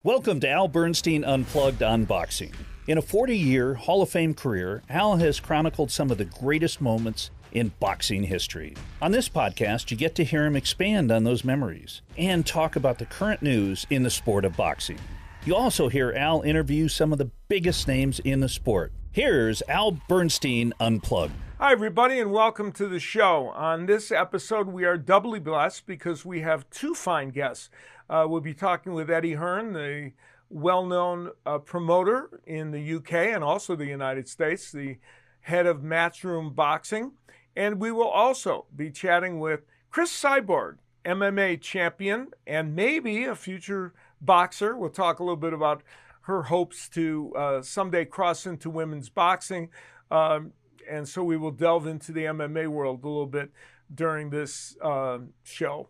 Welcome to Al Bernstein Unplugged Unboxing. In a 40-year Hall of Fame career, Al has chronicled some of the greatest moments in boxing history. On this podcast, you get to hear him expand on those memories and talk about the current news in the sport of boxing. You also hear Al interview some of the biggest names in the sport. Here's Al Bernstein Unplugged. Hi, everybody, and welcome to the show. On this episode, we are doubly blessed because we have two fine guests. We'll be talking with Eddie Hearn, the well-known promoter in the UK and also the United States, the head of Matchroom Boxing. And we will also be chatting with Cris Cyborg, MMA champion and maybe a future boxer. We'll talk a little bit about her hopes to someday cross into women's boxing. And so we will delve into the MMA world a little bit during this show.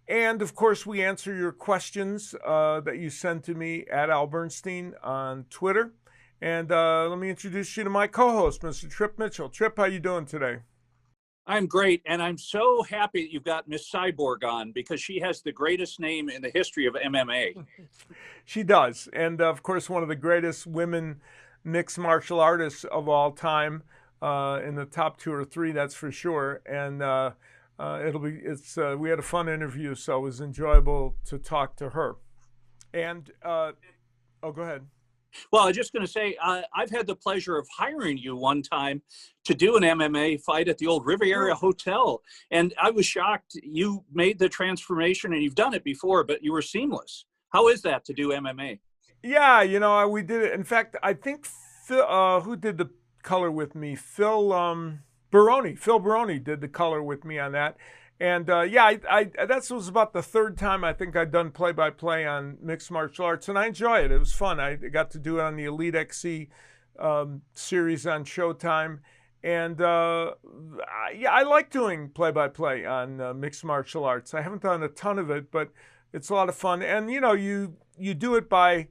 And, of course, we answer your questions that you send to me at Al Bernstein on Twitter. And let me introduce you to my co-host, Mr. Trip Mitchell. Trip, how you doing today? I'm great, and I'm so happy that you've got Miss Cyborg on because she has the greatest name in the history of MMA. She does. And, of course, one of the greatest women mixed martial artists of all time, in the top 2 or 3, that's for sure. And we had a fun interview, so it was enjoyable to talk to her. And go ahead. Well, I was just going to say, I've had the pleasure of hiring you one time to do an MMA fight at the old Riviera Hotel. And I was shocked. You made the transformation, and you've done it before, but you were seamless. How is that to do MMA? Yeah, we did it. In fact, I think Phil, who did the color with me? Phil Baroni did the color with me on that. And that was about the 3rd time I think I'd done play-by-play on mixed martial arts, and I enjoy it. It was fun. I got to do it on the Elite XC series on Showtime. And I like doing play-by-play on mixed martial arts. I haven't done a ton of it, but it's a lot of fun. And, you do it by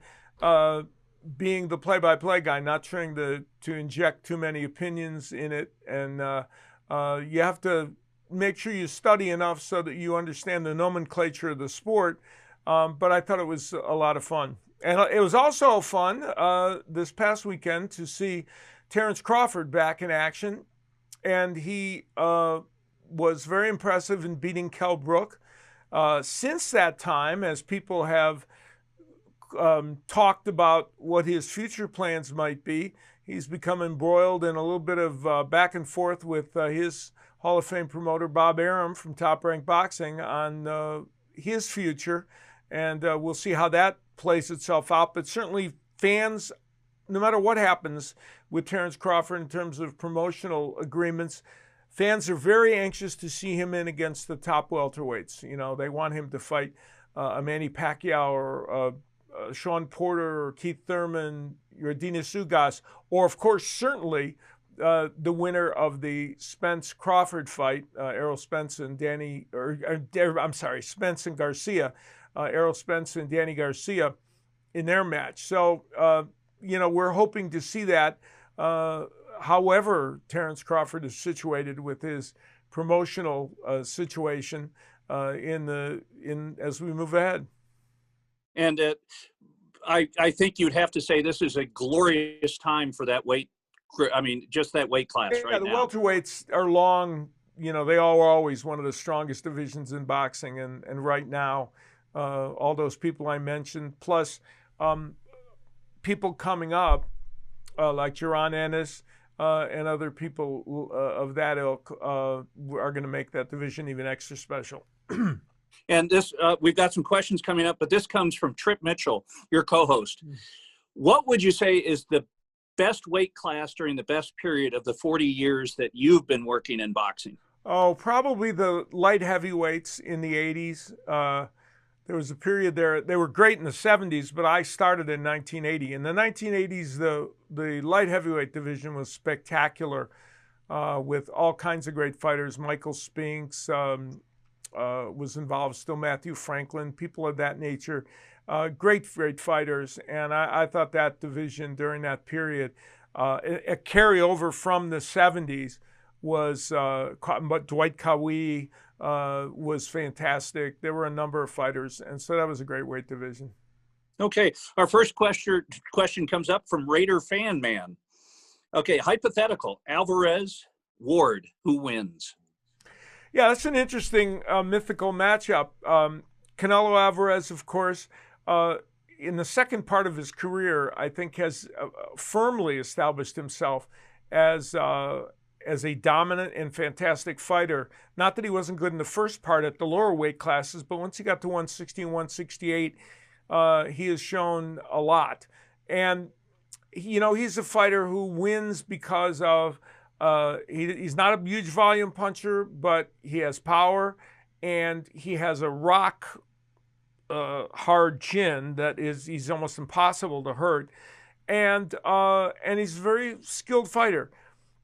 being the play-by-play guy, not trying to inject too many opinions in it. And you have to make sure you study enough so that you understand the nomenclature of the sport. But I thought it was a lot of fun. And it was also fun this past weekend to see Terrence Crawford back in action. And he was very impressive in beating Kell Brook. Since that time, as people have talked about what his future plans might be, he's become embroiled in a little bit of back and forth with his Hall of Fame promoter, Bob Arum from Top Rank Boxing, on his future. And we'll see how that plays itself out. But certainly fans, no matter what happens with Terrence Crawford in terms of promotional agreements, fans are very anxious to see him in against the top welterweights. They want him to fight a Manny Pacquiao or Sean Porter or Keith Thurman, Yordenis Ugas, or, of course, certainly the winner of the Spence-Crawford fight, Errol Spence and Spence and Garcia, Errol Spence and Danny Garcia in their match. So, we're hoping to see that. However, Terrence Crawford is situated with his promotional situation as we move ahead. And I think you'd have to say this is a glorious time for that weight. Just that weight class right now. now. The welterweights are long. They all were always one of the strongest divisions in boxing. And right now, all those people I mentioned, plus people coming up like Jaron Ennis and other people of that ilk are going to make that division even extra special. And this, we've got some questions coming up, but this comes from Trip Mitchell, your co-host. What would you say is the best weight class during the best period of the 40 years that you've been working in boxing? Oh, probably the light heavyweights in the 80s. There was a period there. They were great in the 70s, but I started in 1980. In the 1980s, the light heavyweight division was spectacular with all kinds of great fighters. Michael Spinks was involved, still Matthew Franklin, people of that nature. Great fighters. And I thought that division during that period, a carryover from the 70s, was Dwight Cowie was fantastic. There were a number of fighters, and so that was a great weight division. Okay, our first question comes up from Raider Fan Man. Okay, hypothetical, Alvarez, Ward, who wins? Yeah, that's an interesting mythical matchup. Canelo Alvarez, of course, in the second part of his career, I think has firmly established himself as a dominant and fantastic fighter. Not that he wasn't good in the first part at the lower weight classes, but once he got to 160 and 168, he has shown a lot. And, he's a fighter who wins because of he's not a huge volume puncher, but he has power, and he has a rock hard chin that he's almost impossible to hurt. And he's a very skilled fighter.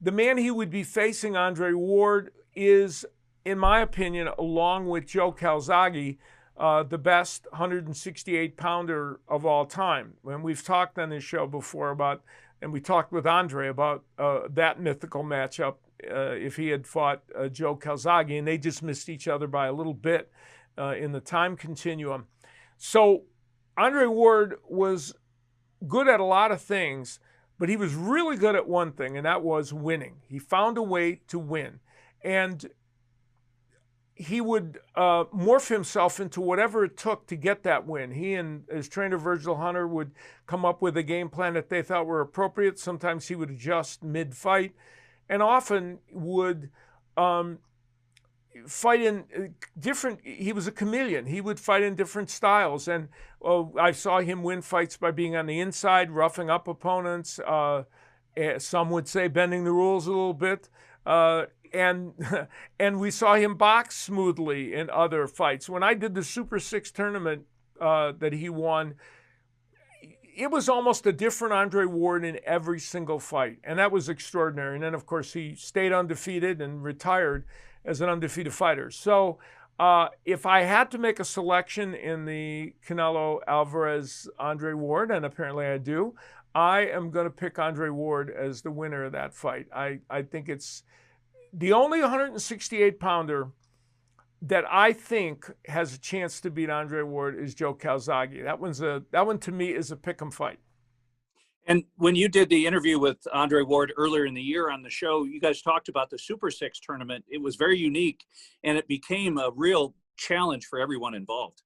The man he would be facing, Andre Ward, is, in my opinion, along with Joe Calzaghe, the best 168-pounder of all time. And we've talked on this show before and we talked with Andre about that mythical matchup if he had fought Joe Calzaghe, and they just missed each other by a little bit in the time continuum. So Andre Ward was good at a lot of things, but he was really good at one thing, and that was winning. He found a way to win. And he would morph himself into whatever it took to get that win. He and his trainer, Virgil Hunter, would come up with a game plan that they thought were appropriate. Sometimes he would adjust mid-fight, and often would fight in different, he was a chameleon. He would fight in different styles. And I saw him win fights by being on the inside, roughing up opponents. Some would say bending the rules a little bit. And we saw him box smoothly in other fights. When I did the Super 6 tournament that he won, it was almost a different Andre Ward in every single fight. And that was extraordinary. And then, of course, he stayed undefeated and retired as an undefeated fighter. So if I had to make a selection in the Canelo Alvarez-Andre Ward, and apparently I do, I am going to pick Andre Ward as the winner of that fight. I think it's the only 168-pounder that I think has a chance to beat Andre Ward is Joe Calzaghe. That one to me is a pick'em fight. And when you did the interview with Andre Ward earlier in the year on the show, you guys talked about the Super 6 tournament. It was very unique, and it became a real challenge for everyone involved.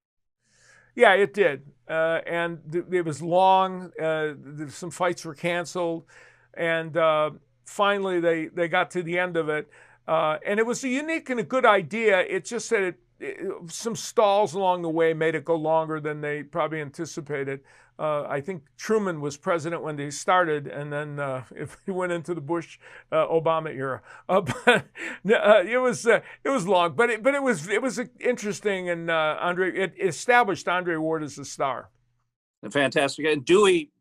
Yeah, it did. And it was long. Some fights were canceled. And finally, they got to the end of it. And it was a unique and a good idea. It's just that some stalls along the way made it go longer than they probably anticipated. I think Truman was president when they started, and then if he went into the Bush Obama era. But it was long, but it was interesting, and it established Andre Ward as a star. Fantastic. And Dewey,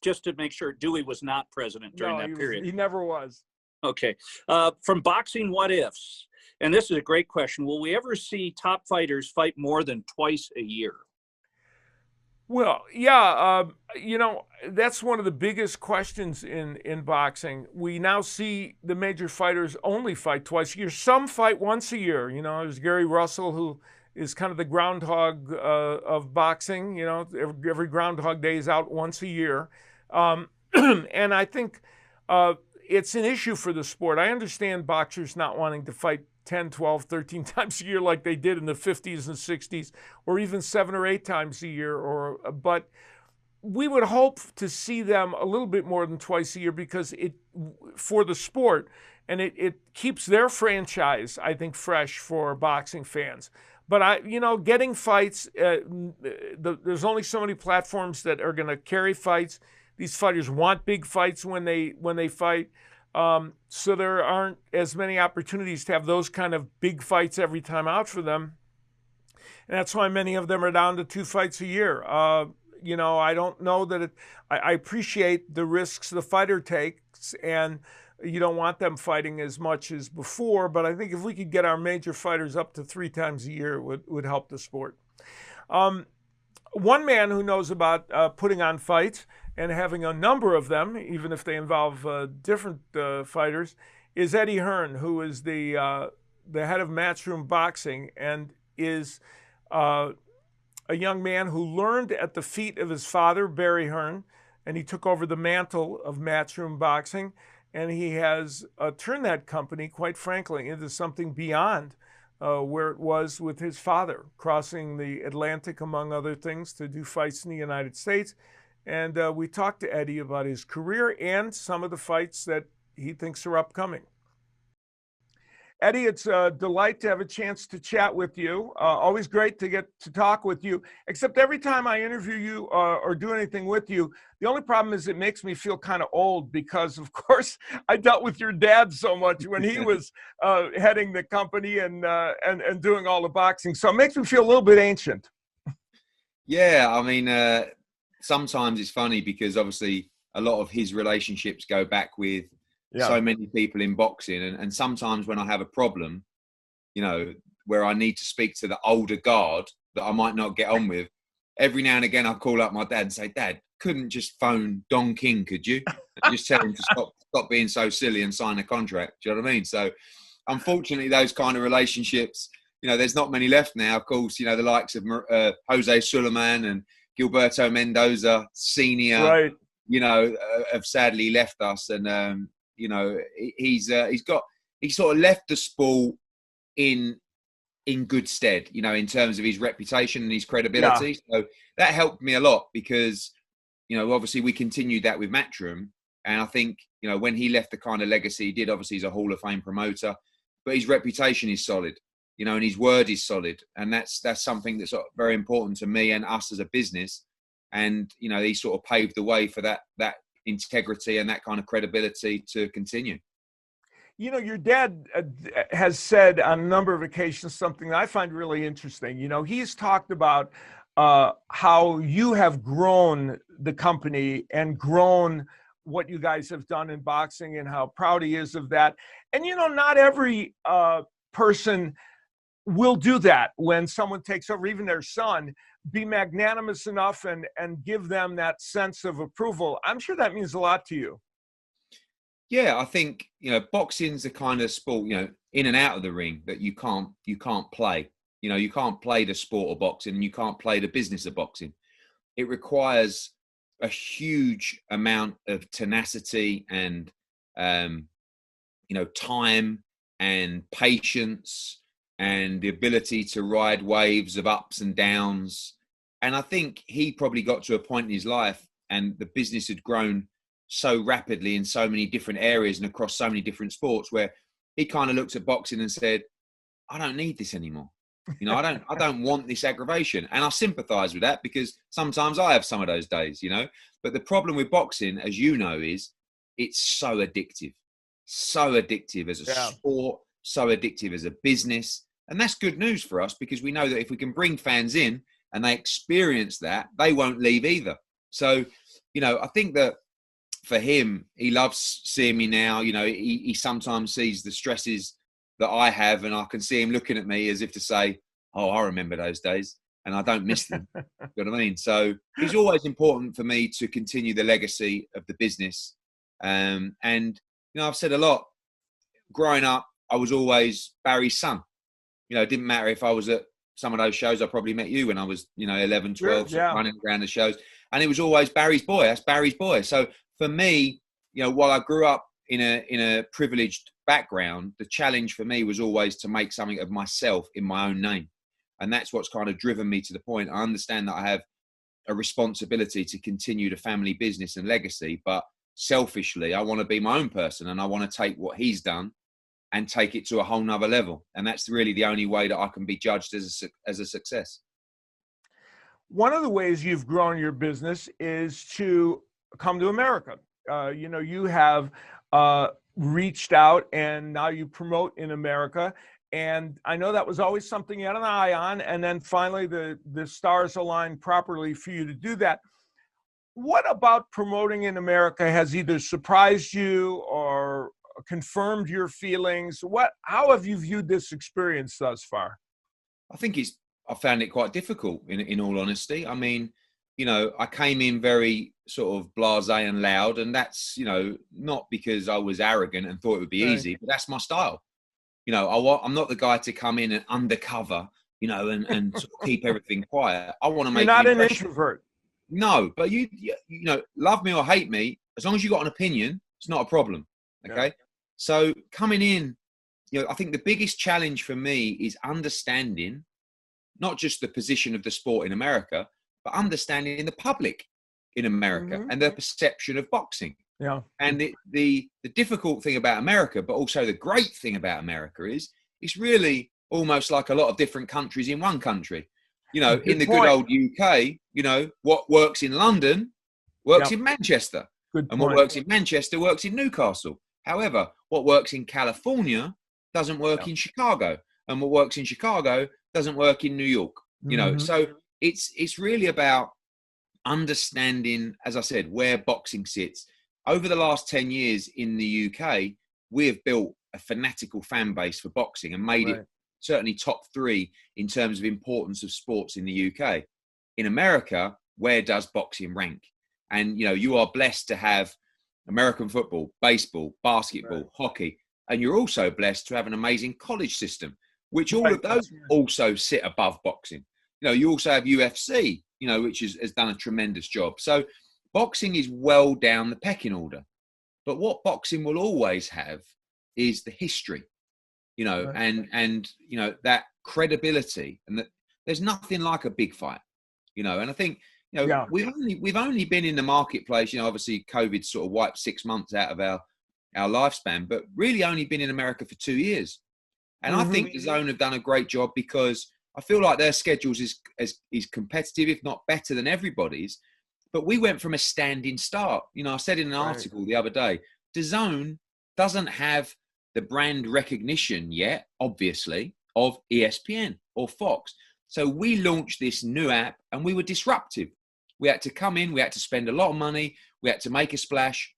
just to make sure, Dewey was not president during that period. He never was. Okay. From Boxing What Ifs, and this is a great question. Will we ever see top fighters fight more than twice a year? Well, yeah, that's one of the biggest questions in boxing. We now see the major fighters only fight twice a year. Some fight once a year. There's Gary Russell, who is kind of the groundhog of boxing. Every Groundhog Day is out once a year. And I think it's an issue for the sport. I understand boxers not wanting to fight 10, 12, 13 times a year like they did in the 50s and 60s, or even 7 or 8 times a year. But we would hope to see them a little bit more than twice a year because for the sport, and it keeps their franchise, I think, fresh for boxing fans. But getting fights, there's only so many platforms that are going to carry fights. These fighters want big fights when they fight. So there aren't as many opportunities to have those kind of big fights every time out for them. And that's why many of them are down to 2 fights a year. I don't know that I appreciate the risks the fighter takes, and you don't want them fighting as much as before. But I think if we could get our major fighters up to 3 times a year, it would help the sport. One man who knows about putting on fights and having a number of them, even if they involve different fighters, is Eddie Hearn, who is the head of Matchroom Boxing and is a young man who learned at the feet of his father, Barry Hearn, and he took over the mantle of Matchroom Boxing, and he has turned that company, quite frankly, into something beyond where it was with his father, crossing the Atlantic, among other things, to do fights in the United States. And we talked to Eddie about his career and some of the fights that he thinks are upcoming. Eddie, it's a delight to have a chance to chat with you. Always great to get to talk with you, except every time I interview you or do anything with you, the only problem is it makes me feel kind of old because, of course, I dealt with your dad so much when he was heading the company and doing all the boxing. So it makes me feel a little bit ancient. Yeah, I mean, sometimes it's funny because obviously a lot of his relationships go back with so many people in boxing. And sometimes when I have a problem, you know, where I need to speak to the older guard that I might not get on with, every now and again I call up my dad and say, Dad, couldn't just phone Don King, could you? And just tell him to stop being so silly and sign a contract. Do you know what I mean? So unfortunately, those kind of relationships, you know, there's not many left now. Of course, you know, the likes of Jose Suleiman and Gilberto Mendoza Sr., you know, have sadly left us. And, you know, he sort of left the sport in good stead, you know, in terms of his reputation and his credibility. So that helped me a lot because, you know, obviously we continued that with Matchroom. And I think, you know, when he left the kind of legacy he did, obviously he's a Hall of Fame promoter, but his reputation is solid, you know, and his word is solid. And that's something that's very important to me and us as a business. And, you know, he sort of paved the way for that integrity and that kind of credibility to continue. You know, your dad has said on a number of occasions something that I find really interesting. You know, he's talked about how you have grown the company and grown what you guys have done in boxing and how proud he is of that. And, you know, not every person will do that when someone takes over, even their son, be magnanimous enough and give them that sense of approval. I'm sure that means a lot to you. Yeah, I think, you know, boxing's the kind of sport, you know, in and out of the ring that you can't play. You know, you can't play the sport of boxing and you can't play the business of boxing. It requires a huge amount of tenacity and, you know, time and patience and the ability to ride waves of ups and downs. And I think he probably got to a point in his life and the business had grown so rapidly in so many different areas and across so many different sports where he kind of looked at boxing and said, I don't need this anymore. You know, I don't want this aggravation. And I sympathize with that because sometimes I have some of those days, you know, but the problem with boxing, as you know, is it's so addictive as a sport, so addictive as a business. And that's good news for us because we know that if we can bring fans in and they experience that, they won't leave either. So, you know, I think that for him, he loves seeing me now. You know, he sometimes sees the stresses that I have and I can see him looking at me as if to say, oh, I remember those days and I don't miss them. You know what I mean? So it's always important for me to continue the legacy of the business. And, you know, I've said a lot, growing up, I was always Barry's son. You know, it didn't matter if I was at some of those shows. I probably met you when I was, you know, 11, 12, running around the shows. And it was always Barry's boy. That's Barry's boy. So for me, you know, while I grew up in a privileged background, the challenge for me was always to make something of myself in my own name. And that's what's kind of driven me to the point. I understand that I have a responsibility to continue the family business and legacy, but selfishly, I want to be my own person and I want to take what he's done and take it to a whole nother level. And that's really the only way that I can be judged as a success. One of the ways you've grown your business is to come to America. You know, you have reached out and now you promote in America. And I know that was always something you had an eye on. And then finally the stars aligned properly for you to do that. What about promoting in America has either surprised you or confirmed your feelings? How have you viewed this experience thus far? I think I found it quite difficult in all honesty. I mean, you know, I came in very sort of blasé and loud, and that's, you know, not because I was arrogant and thought it would be easy, but that's my style. You know, I'm not the guy to come in and undercover and sort of keep everything quiet. I want to make You're not an an impression. introvert. No, but you love me or hate me, as long as you got an opinion, it's not a problem. Okay. Yeah. So coming in, I think the biggest challenge for me is understanding not just the position of the sport in America, but understanding the public in America and their perception of boxing. Yeah. And the difficult thing about America, but also the great thing about America is it's really almost like a lot of different countries in one country. In the good old UK, what works in London works in Manchester. Good and point. what works in Manchester works in Newcastle. However, what works in California doesn't work in Chicago. And what works in Chicago doesn't work in New York. So it's really about understanding, as I said, where boxing sits. Over the last 10 years in the UK, we have built a fanatical fan base for boxing and made it certainly top 3 in terms of importance of sports in the UK. In America, where does boxing rank? And, you are blessed to have American football, baseball, basketball, hockey, and you're also blessed to have an amazing college system, which all of those also sit above boxing. You also have UFC, which has done a tremendous job. So boxing is well down the pecking order. But what boxing will always have is the history, and that credibility, and that there's nothing like a big fight, and I think, we've only been in the marketplace, obviously COVID sort of wiped 6 months out of our lifespan, but really only been in America for 2 years. And I think the Zone have done a great job because I feel like their schedules is competitive, if not better than everybody's. But we went from a standing start. I said in an article the other day, the Zone doesn't have the brand recognition yet, obviously, of ESPN or Fox. So we launched this new app and we were disruptive. We had to come in, we had to spend a lot of money, we had to make a splash.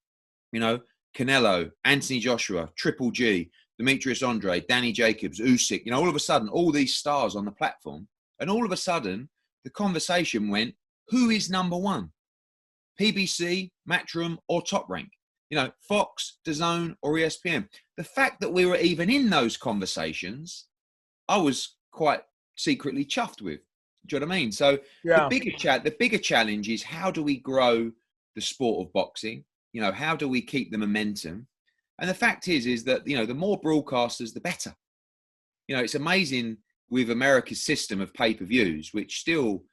Canelo, Anthony Joshua, Triple G, Demetrius Andre, Danny Jacobs, Usyk, all of a sudden, all these stars on the platform. And all of a sudden, the conversation went, who is number one? PBC, Matchroom, or Top Rank? Fox, DAZN, or ESPN. The fact that we were even in those conversations, I was quite secretly chuffed with. Do you know what I mean? So the bigger challenge is, how do we grow the sport of boxing? How do we keep the momentum? And the fact is that, the more broadcasters, the better. It's amazing with America's system of pay-per-views, which still,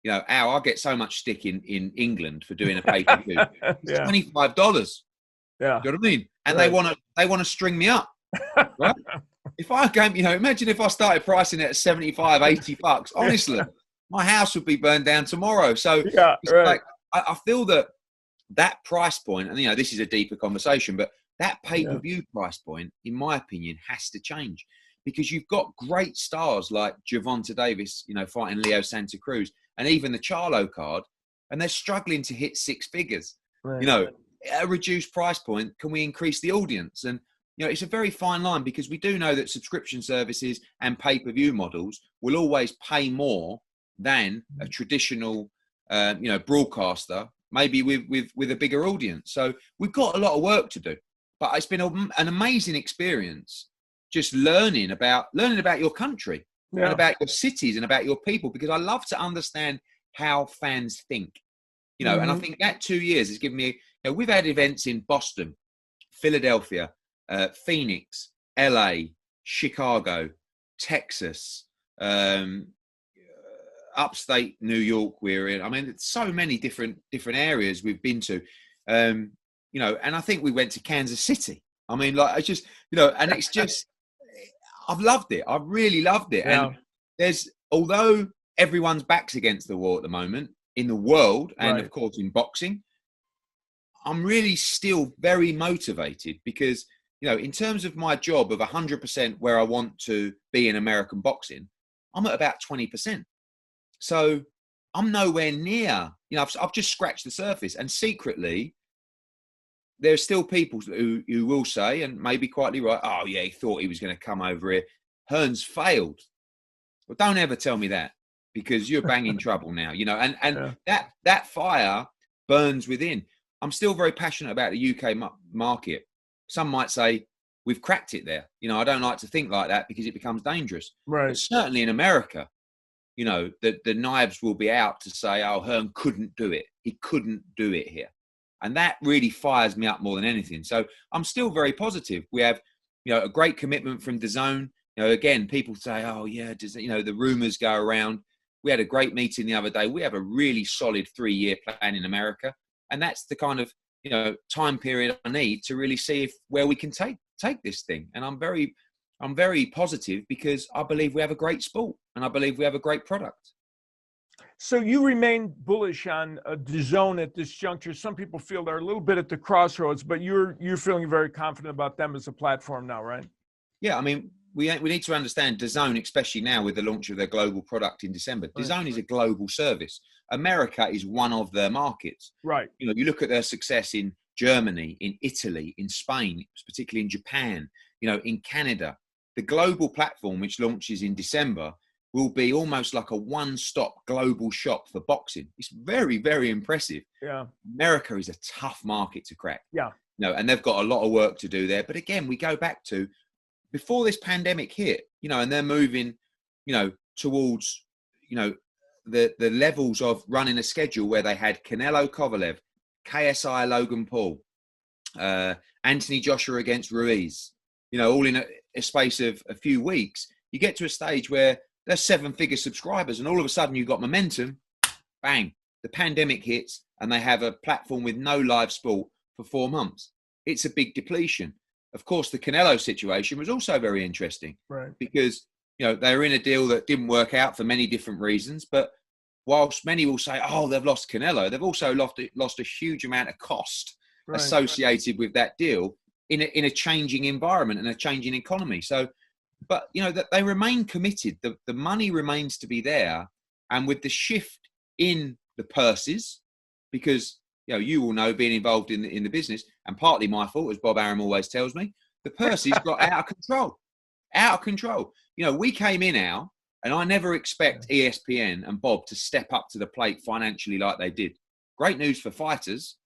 I get so much stick in England for doing a pay-per-view. It's $25. Yeah. Do you know what I mean? And they want to string me up. Right? If I came, imagine if I started pricing it at $75, $80, honestly, my house would be burned down tomorrow. So like, I feel that price point, and this is a deeper conversation, but that pay-per-view price point, in my opinion, has to change, because you've got great stars like Gervonta Davis, fighting Leo Santa Cruz, and even the Charlo card, and they're struggling to hit 6 figures. At a reduced price point, can we increase the audience? And it's a very fine line, because we do know that subscription services and pay-per-view models will always pay more than a traditional, broadcaster, maybe with a bigger audience. So we've got a lot of work to do. But it's been an amazing experience just learning about your country and about your cities and about your people, because I love to understand how fans think. And I think that 2 years has given me, we've had events in Boston, Philadelphia, Phoenix, LA, Chicago, Texas, upstate New York we're in. I mean, it's so many different areas we've been to. And I think we went to Kansas City. I mean, like, it's just, and it's just, I've loved it. I've really loved it. Yeah. And although everyone's backs against the wall at the moment in the world, and of course in boxing, I'm really still very motivated, because, in terms of my job of 100% where I want to be in American boxing, I'm at about 20%. So I'm nowhere near, I've just scratched the surface. And secretly, there are still people who will say, and maybe quietly right, oh yeah, he thought he was going to come over here. Hearn's failed. Well, don't ever tell me that, because you're banging trouble now, and that fire burns within. I'm still very passionate about the UK market. Some might say we've cracked it there. I don't like to think like that, because it becomes dangerous. Right. But certainly in America, you know, the knives will be out to say, oh, Hearn couldn't do it. He couldn't do it here. And that really fires me up more than anything. So I'm still very positive. We have, you know, a great commitment from DAZN. You know, again, people say, oh, yeah, you know, the rumors go around. We had a great meeting the other day. We have a really solid 3-year plan in America. And that's the kind of, you know, time period I need to really see where we can take this thing. And I'm very positive because I believe we have a great sport and I believe we have a great product. So you remain bullish on DAZN at this juncture. Some people feel they're a little bit at the crossroads, but you're feeling very confident about them as a platform now, right? Yeah, I mean, we need to understand DAZN, especially now with the launch of their global product in December. Right. DAZN is a global service. America is one of their markets. Right. You know, you look at their success in Germany, in Italy, in Spain, particularly in Japan, you know, in Canada. The global platform, which launches in December, will be almost like a one-stop global shop for boxing. It's very, very impressive. Yeah. America is a tough market to crack. Yeah. You know, and they've got a lot of work to do there. But again, we go back to before this pandemic hit, you know, and they're moving, you know, towards, you know, the levels of running a schedule where they had Canelo Kovalev, KSI Logan Paul, Anthony Joshua against Ruiz, you know, all in a space of a few weeks. You get to a stage where there's 7-figure subscribers and all of a sudden you've got momentum, bang, the pandemic hits and they have a platform with no live sport for 4 months. It's a big depletion. Of course, the Canelo situation was also very interesting, right? Because, you know, they were in a deal that didn't work out for many different reasons. But whilst many will say, oh, they've lost Canelo, they've also lost a huge amount of cost associated with that deal in a changing environment and a changing economy. So, but, you know, that they remain committed. The money remains to be there. And with the shift in the purses, because, you know, you will know, being involved in the business, and partly my fault, as Bob Arum always tells me, the purses got out of control. Out of control. You know, we came in now, and I never expect ESPN and Bob to step up to the plate financially like they did. Great news for fighters,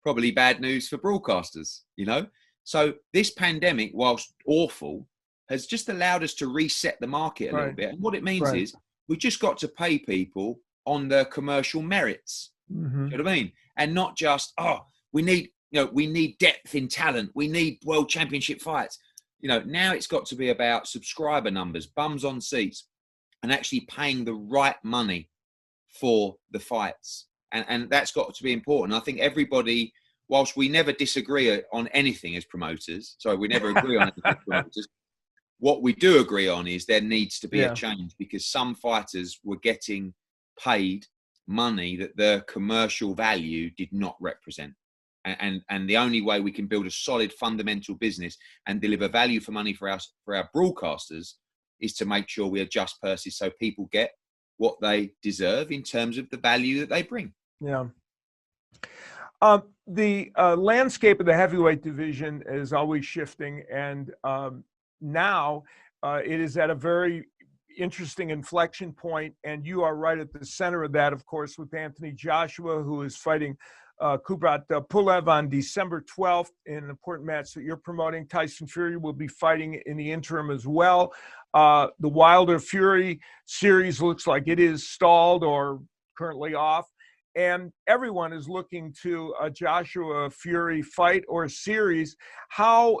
probably bad news for broadcasters, you know. So this pandemic, whilst awful, has just allowed us to reset the market a little bit. And what it means is we just got to pay people on their commercial merits. Mm-hmm. You know what I mean? And not just, oh, we need depth in talent. We need world championship fights. You know, now it's got to be about subscriber numbers, bums on seats, and actually paying the right money for the fights. And that's got to be important. I think everybody, whilst we never disagree on anything as promoters, we never agree on anything as promoters, what we do agree on is there needs to be a change, because some fighters were getting paid money that their commercial value did not represent. And the only way we can build a solid fundamental business and deliver value for money for our broadcasters is to make sure we adjust purses so people get what they deserve in terms of the value that they bring. Yeah. The landscape of the heavyweight division is always shifting, and now it is at a very interesting inflection point, and you are right at the center of that, of course, with Anthony Joshua, who is fighting Kubrat Pulev on December 12th in an important match that you're promoting. Tyson Fury will be fighting in the interim as well. The Wilder Fury series looks like it is stalled or currently off, and everyone is looking to a Joshua Fury fight or series. How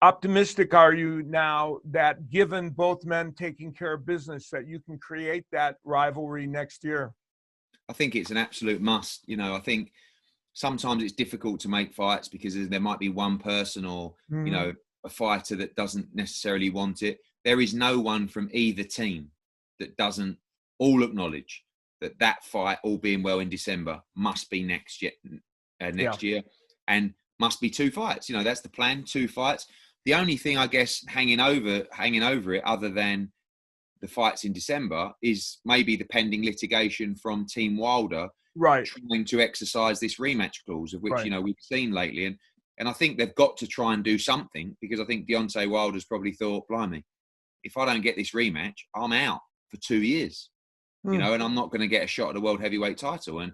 optimistic are you now that, given both men taking care of business, that you can create that rivalry next year? I think it's an absolute must. You know, I think sometimes it's difficult to make fights because there might be one person or, you know, a fighter that doesn't necessarily want it. There is no one from either team that doesn't all acknowledge that fight, all being well in December, must be next year, and must be 2 fights. You know, that's the plan, 2 fights. The only thing, I guess, hanging over it, other than the fights in December, is maybe the pending litigation from Team Wilder, trying to exercise this rematch clause, of which, you know, we've seen lately. And I think they've got to try and do something, because I think Deontay Wilder's probably thought, blimey, if I don't get this rematch, I'm out for 2 years, you know, and I'm not going to get a shot at the world heavyweight title. And,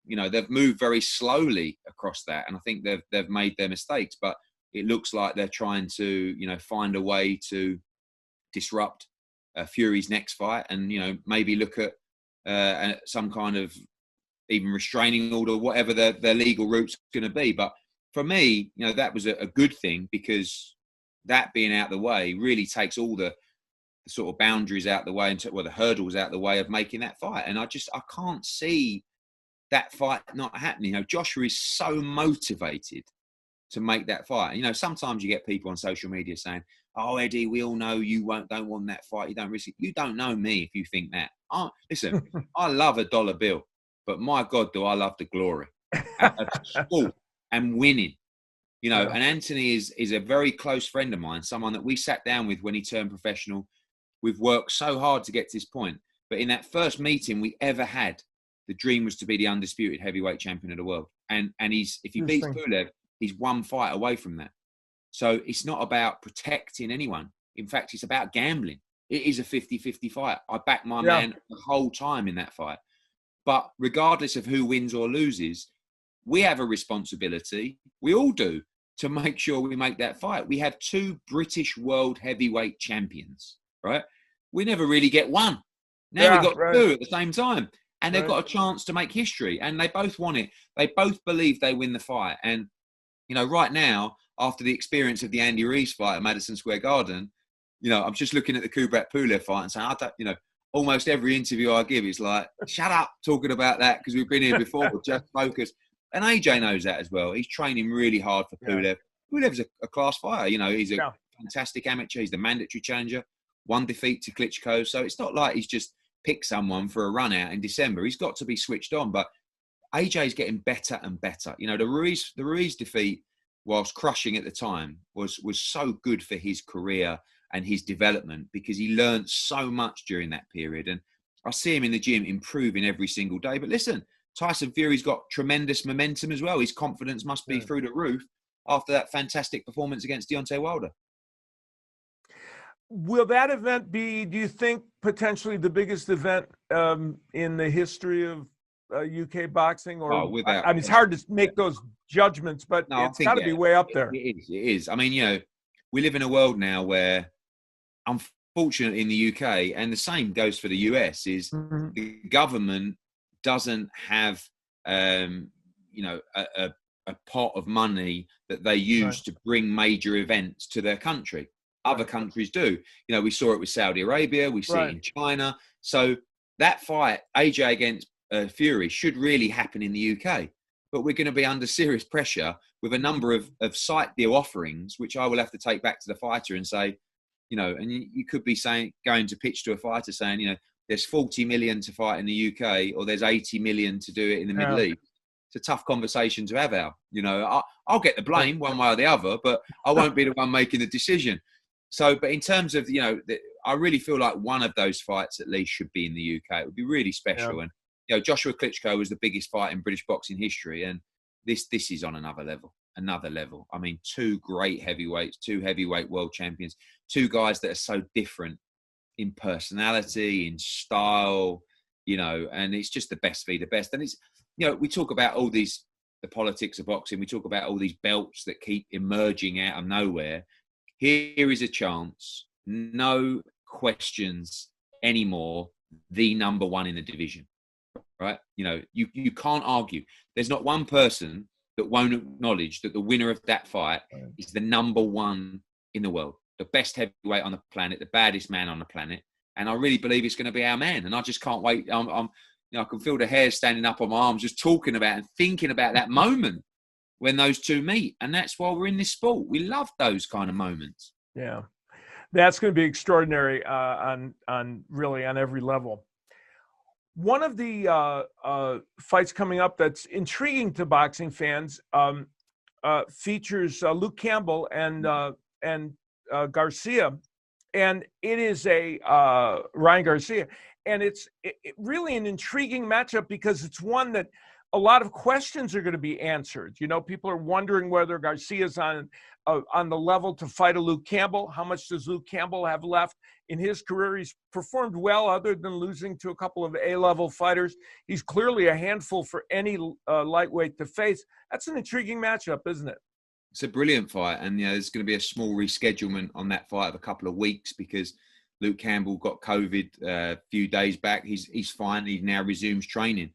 you know, they've moved very slowly across that. And I think they've made their mistakes, but it looks like they're trying to, you know, find a way to disrupt Fury's next fight, and maybe look at some kind of even restraining order, whatever their legal route's going to be. But for me, that was a good thing, because that being out the way really takes all the sort of boundaries out the way, and the hurdles out the way of making that fight. And I can't see that fight not happening. Joshua is so motivated to make that fight. Sometimes you get people on social media saying, "Oh, Eddie, we all know you don't want that fight. You don't risk it." You don't know me if you think that. Listen, I love a dollar bill, but my God, do I love the glory of sport and winning. And Anthony is a very close friend of mine, someone that we sat down with when he turned professional. We've worked so hard to get to this point. But in that first meeting we ever had, the dream was to be the undisputed heavyweight champion of the world. And if he beats Pulev, he's one fight away from that. So it's not about protecting anyone. In fact, it's about gambling. It is a 50-50 fight. I back my man the whole time in that fight. But regardless of who wins or loses, we have a responsibility, we all do, to make sure we make that fight. We have 2 British world heavyweight champions, right? We never really get one. Now we've got 2 at the same time. And they've got a chance to make history. And they both want it. They both believe they win the fight. And, right now, after the experience of the Andy Ruiz fight at Madison Square Garden, I'm just looking at the Kubrat Pulev fight and saying, almost every interview I give is like, shut up talking about that, because we've been here before, just focus. And AJ knows that as well. He's training really hard for Pulev. Pulev's a class fighter. He's a fantastic amateur. He's the mandatory challenger. 1 defeat to Klitschko. So it's not like he's just picked someone for a run out in December. He's got to be switched on. But AJ's getting better and better. The Ruiz defeat, whilst crushing at the time, was so good for his career and his development, because he learned so much during that period. And I see him in the gym improving every single day. But listen, Tyson Fury's got tremendous momentum as well. His confidence must be through the roof after that fantastic performance against Deontay Wilder. Will that event be, do you think, potentially the biggest event in the history of UK boxing? Or it's hard to make those judgments, but it's got to be way up there. It is. I mean, we live in a world now where, unfortunately, in the UK, and the same goes for the US, is the government doesn't have, a pot of money that they use to bring major events to their country. Other countries do. We saw it with Saudi Arabia. We see it in China. So that fight, AJ against Fury, should really happen in the UK. But we're going to be under serious pressure with a number of site deal offerings, which I will have to take back to the fighter and say, and you could be going to pitch to a fighter saying, there's 40 million to fight in the UK, or there's 80 million to do it in the Middle East. It's a tough conversation to have, Al. I'll get the blame one way or the other, but I won't be the one making the decision. So, but in terms of, I really feel like one of those fights at least should be in the UK. It would be really special. And, Joshua Klitschko was the biggest fight in British boxing history. And this is on another level. I mean, 2 great heavyweights, 2 heavyweight world champions, 2 guys that are so different in personality, in style, and it's just the best be the best. And it's, we talk about all the politics of boxing. We talk about all these belts that keep emerging out of nowhere. Here is a chance, no questions anymore, the number 1 in the division, right? You can't argue. There's not one person that won't acknowledge that the winner of that fight is the number 1 in the world, the best heavyweight on the planet, the baddest man on the planet. And I really believe it's going to be our man. And I just can't wait. I can feel the hair standing up on my arms just talking about and thinking about that moment when those 2 meet. And that's why we're in this sport. We love those kind of moments. Yeah, that's going to be extraordinary on every level. One of the fights coming up that's intriguing to boxing fans features Luke Campbell and Garcia, and it is Ryan Garcia, and it's really an intriguing matchup because it's one that a lot of questions are going to be answered. People are wondering whether Garcia's on the level to fight a Luke Campbell. How much does Luke Campbell have left in his career? He's performed well other than losing to a couple of A-level fighters. He's clearly a handful for any lightweight to face. That's an intriguing matchup, isn't it? It's a brilliant fight. And there's going to be a small reschedulement on that fight of a couple of weeks because Luke Campbell got COVID a few days back. He's fine. He now resumes training.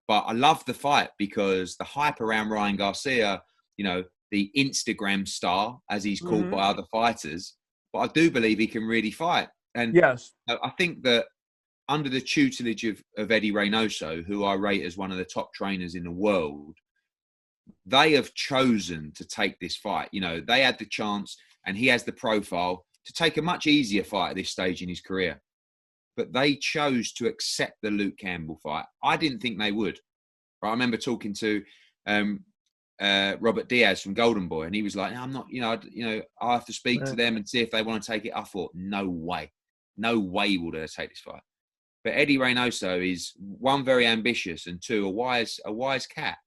But I love the fight because the hype around Ryan Garcia, you know, the Instagram star, as he's called by other fighters. But I do believe he can really fight. And yes, I think that under the tutelage of Eddie Reynoso, who I rate as one of the top trainers in the world, they have chosen to take this fight. You know, they had the chance, and he has the profile to take a much easier fight at this stage in his career. But they chose to accept the Luke Campbell fight. I didn't think they would. I remember talking to Robert Diaz from Golden Boy, and he was like, "I'm not, I have to speak to them and see if they want to take it." I thought, no way will they take this fight. But Eddie Reynoso is, one, very ambitious, and two, a wise cat.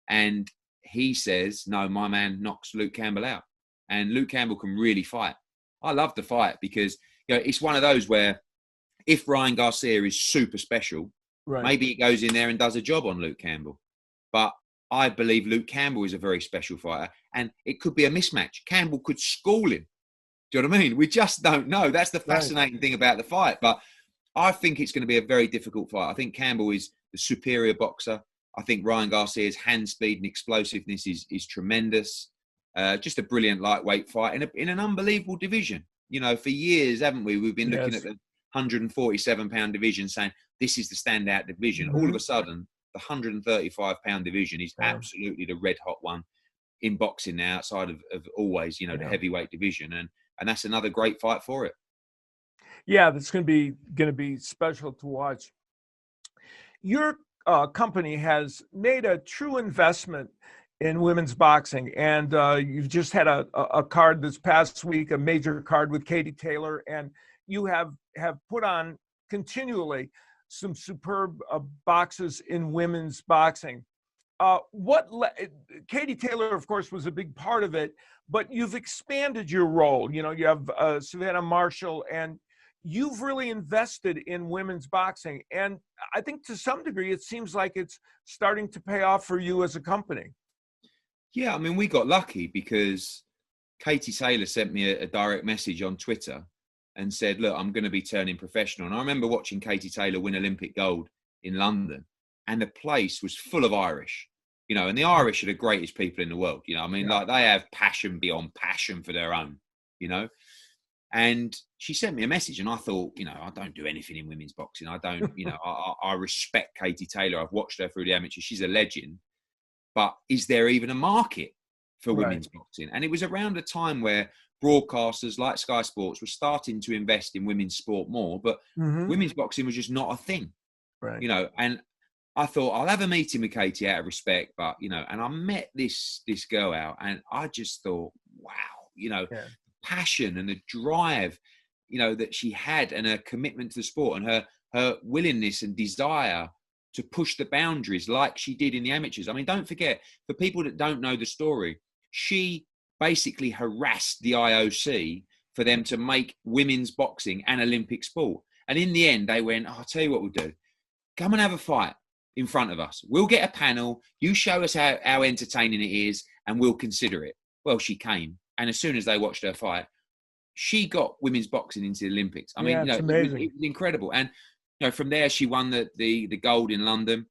And he says, no, my man knocks Luke Campbell out, and Luke Campbell can really fight. I love the fight because, you know, it's one of those where if Ryan Garcia is super special, maybe he goes in there and does a job on Luke Campbell. But I believe Luke Campbell is a very special fighter, and it could be a mismatch. Campbell could school him. Do you know what I mean? We just don't know. That's the fascinating thing about the fight. But I think it's going to be a very difficult fight. I think Campbell is the superior boxer. I think Ryan Garcia's hand speed and explosiveness is tremendous. Just a brilliant lightweight fight in an unbelievable division. You know, for years, haven't we? We've been looking at the 147-pound division saying this is the standout division. All of a sudden, the 135-pound division is absolutely the red-hot one in boxing now, outside of always, you know, the heavyweight division. And that's another great fight for it. Yeah, that's going to be special to watch. Your company has made a true investment in women's boxing, and you've just had a card this past week, a major card with Katie Taylor, and you have put on continually some superb boxes in women's boxing. Katie Taylor, of course, was a big part of it, but you've expanded your role. You know, you have Savannah Marshall, and you've really invested in women's boxing. And I think to some degree, it seems like it's starting to pay off for you as a company. Yeah, I mean, we got lucky because Katie Taylor sent me a direct message on Twitter and said, look, I'm going to be turning professional. And I remember watching Katie Taylor win Olympic gold in London, and the place was full of Irish, you know, and the Irish are the greatest people in the world. You know, I mean, like, they have passion beyond passion for their own, you know. And she sent me a message, and I thought, you know, I don't do anything in women's boxing. I don't, you know, I respect Katie Taylor. I've watched her through the amateurs. She's a legend. But is there even a market for women's boxing? And it was around a time where broadcasters like Sky Sports were starting to invest in women's sport more, but women's boxing was just not a thing, you know. And I thought, I'll have a meeting with Katie out of respect, but, you know, and I met this girl out, and I just thought, wow, you know, passion and the drive, you know, that she had, and her commitment to the sport, and her willingness and desire to push the boundaries like she did in the amateurs. I mean, don't forget, for people that don't know the story, she basically harassed the IOC for them to make women's boxing an Olympic sport. And in the end, they went, I'll tell you what we'll do. Come and have a fight in front of us. We'll get a panel. You show us how entertaining it is, and we'll consider it. Well, she came. And as soon as they watched her fight, she got women's boxing into the Olympics. I mean, you know, it was incredible. And, you know, from there, she won the gold in London,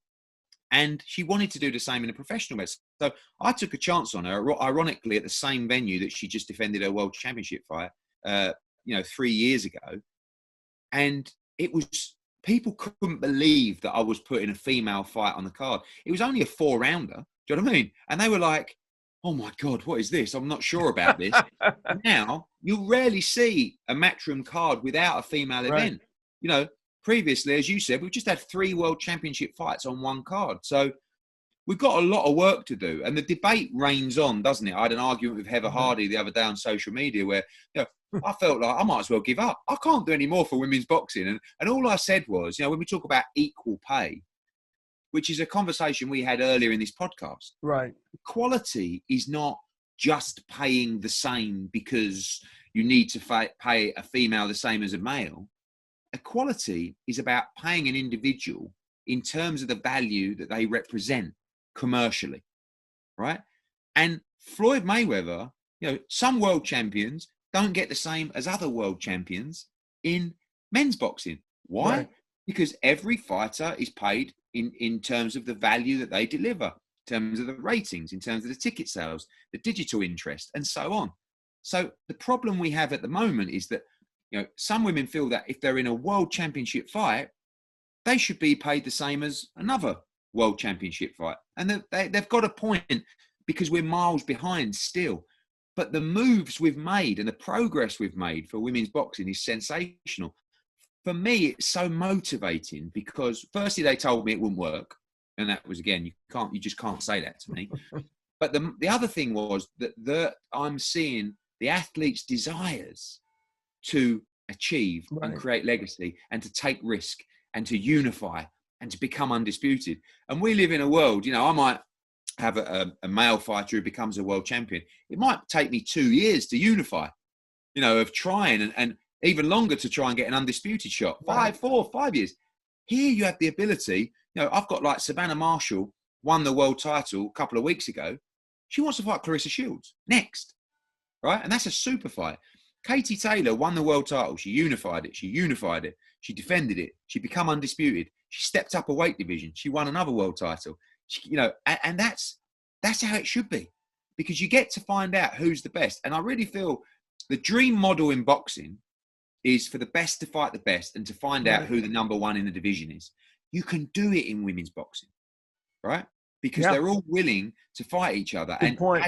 and she wanted to do the same in a professional way. So I took a chance on her, ironically, at the same venue that she just defended her world championship fight, 3 years ago. And it was, people couldn't believe that I was putting a female fight on the card. It was only a 4-rounder. Do you know what I mean? And they were like, oh my God, what is this? I'm not sure about this. Now, you rarely see a Matchroom card without a female event. You know, previously, as you said, we've just had 3 world championship fights on one card. So we've got a lot of work to do. And the debate reigns on, doesn't it? I had an argument with Heather Hardy the other day on social media where, you know, I felt like I might as well give up. I can't do any more for women's boxing. And all I said was, you know, when we talk about equal pay, which is a conversation we had earlier in this podcast. Right. Equality is not just paying the same because you need to pay a female the same as a male. Equality is about paying an individual in terms of the value that they represent commercially, right? And Floyd Mayweather, you know, some world champions don't get the same as other world champions in men's boxing. Why? Right. Because every fighter is paid in terms of the value that they deliver, in terms of the ratings, in terms of the ticket sales, the digital interest, and so on. So the problem we have at the moment is that, some women feel that if they're in a world championship fight, they should be paid the same as another world championship fight. And they've got a point, because we're miles behind still. But the moves we've made and the progress we've made for women's boxing is sensational. For me, it's so motivating because firstly, they told me it wouldn't work. And that was, again, you just can't say that to me. But the other thing was that I'm seeing the athletes' desires to achieve and create legacy and to take risk and to unify and to become undisputed. And we live in a world, I might have a male fighter who becomes a world champion. It might take me 2 years to unify, of trying and even longer to try and get an undisputed shot. 5 years. Here you have the ability, I've got like Savannah Marshall won the world title a couple of weeks ago. She wants to fight Clarissa Shields next, right? And that's a super fight. Katie Taylor won the world title. She unified it. She defended it. She became undisputed. She stepped up a weight division. She won another world title. And that's how it should be, because you get to find out who's the best. And I really feel the dream model in boxing is for the best to fight the best and to find out who the number one in the division is. You can do it in women's boxing, right? Because they're all willing to fight each other. Good point.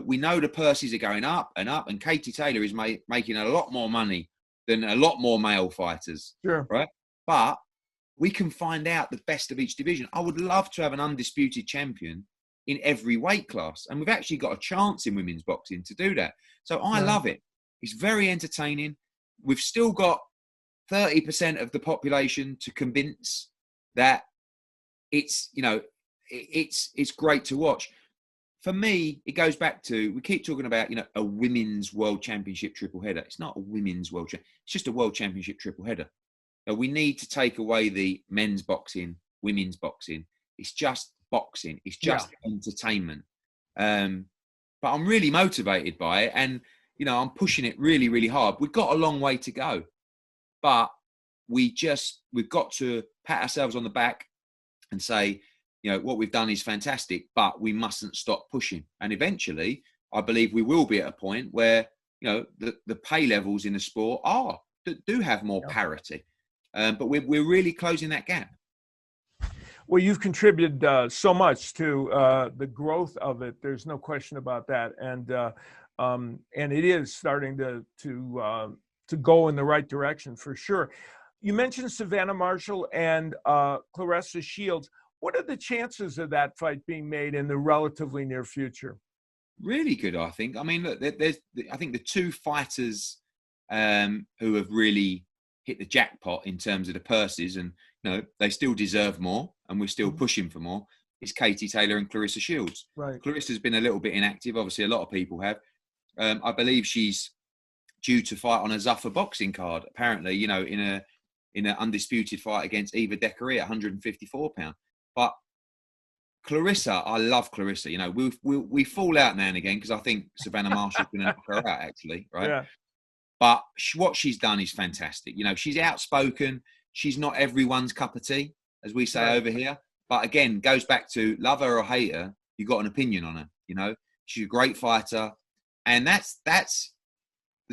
We know the purses are going up, and Katie Taylor is making a lot more money than a lot more male fighters, right? But we can find out the best of each division. I would love to have an undisputed champion in every weight class. And we've actually got a chance in women's boxing to do that. So I love it. It's very entertaining. We've still got 30% of the population to convince that it's great to watch. For me, it goes back to, we keep talking about, a women's world championship triple header. It's not a women's world championship. It's just a world championship triple header. We need to take away the men's boxing, women's boxing. It's just boxing. It's just entertainment. But I'm really motivated by it. And, I'm pushing it really, really hard. We've got a long way to go. But we've got to pat ourselves on the back and say, what we've done is fantastic, but we mustn't stop pushing. And eventually, I believe we will be at a point where, the pay levels in the sport do have more parity. But we're really closing that gap. Well, you've contributed so much to the growth of it. There's no question about that, and it is starting to go in the right direction for sure. You mentioned Savannah Marshall and Clarissa Shields. What are the chances of that fight being made in the relatively near future? Really good, I think. I mean, look, I think the two fighters who have really hit the jackpot in terms of the purses, and they still deserve more, and we're still pushing for more, is Katie Taylor and Clarissa Shields. Right. Clarissa's been a little bit inactive. Obviously, a lot of people have. I believe she's due to fight on a Zuffa boxing card, apparently, in an undisputed fight against Eva Decarie at 154 pounds. But Clarissa, I love Clarissa. We fall out now and again because I think Savannah Marshall's going to knock her out, actually, right? Yeah. But what she's done is fantastic. She's outspoken. She's not everyone's cup of tea, as we say over here. But again, goes back to love her or hate her, you got an opinion on her. She's a great fighter, and that's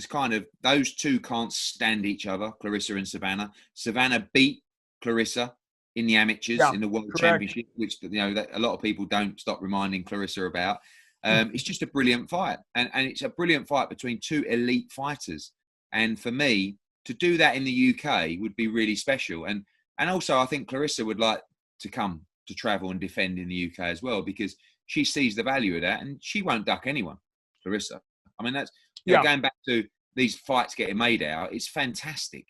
kind of, those two can't stand each other, Clarissa and Savannah. Savannah beat Clarissa in the amateurs in the World Championship, which that a lot of people don't stop reminding Clarissa about. It's just a brilliant fight, and it's a brilliant fight between two elite fighters. And for me, to do that in the UK would be really special. And also, I think Clarissa would like to come to travel and defend in the UK as well, because she sees the value of that, and she won't duck anyone, Clarissa. I mean, that's going back to these fights getting made out. It's fantastic.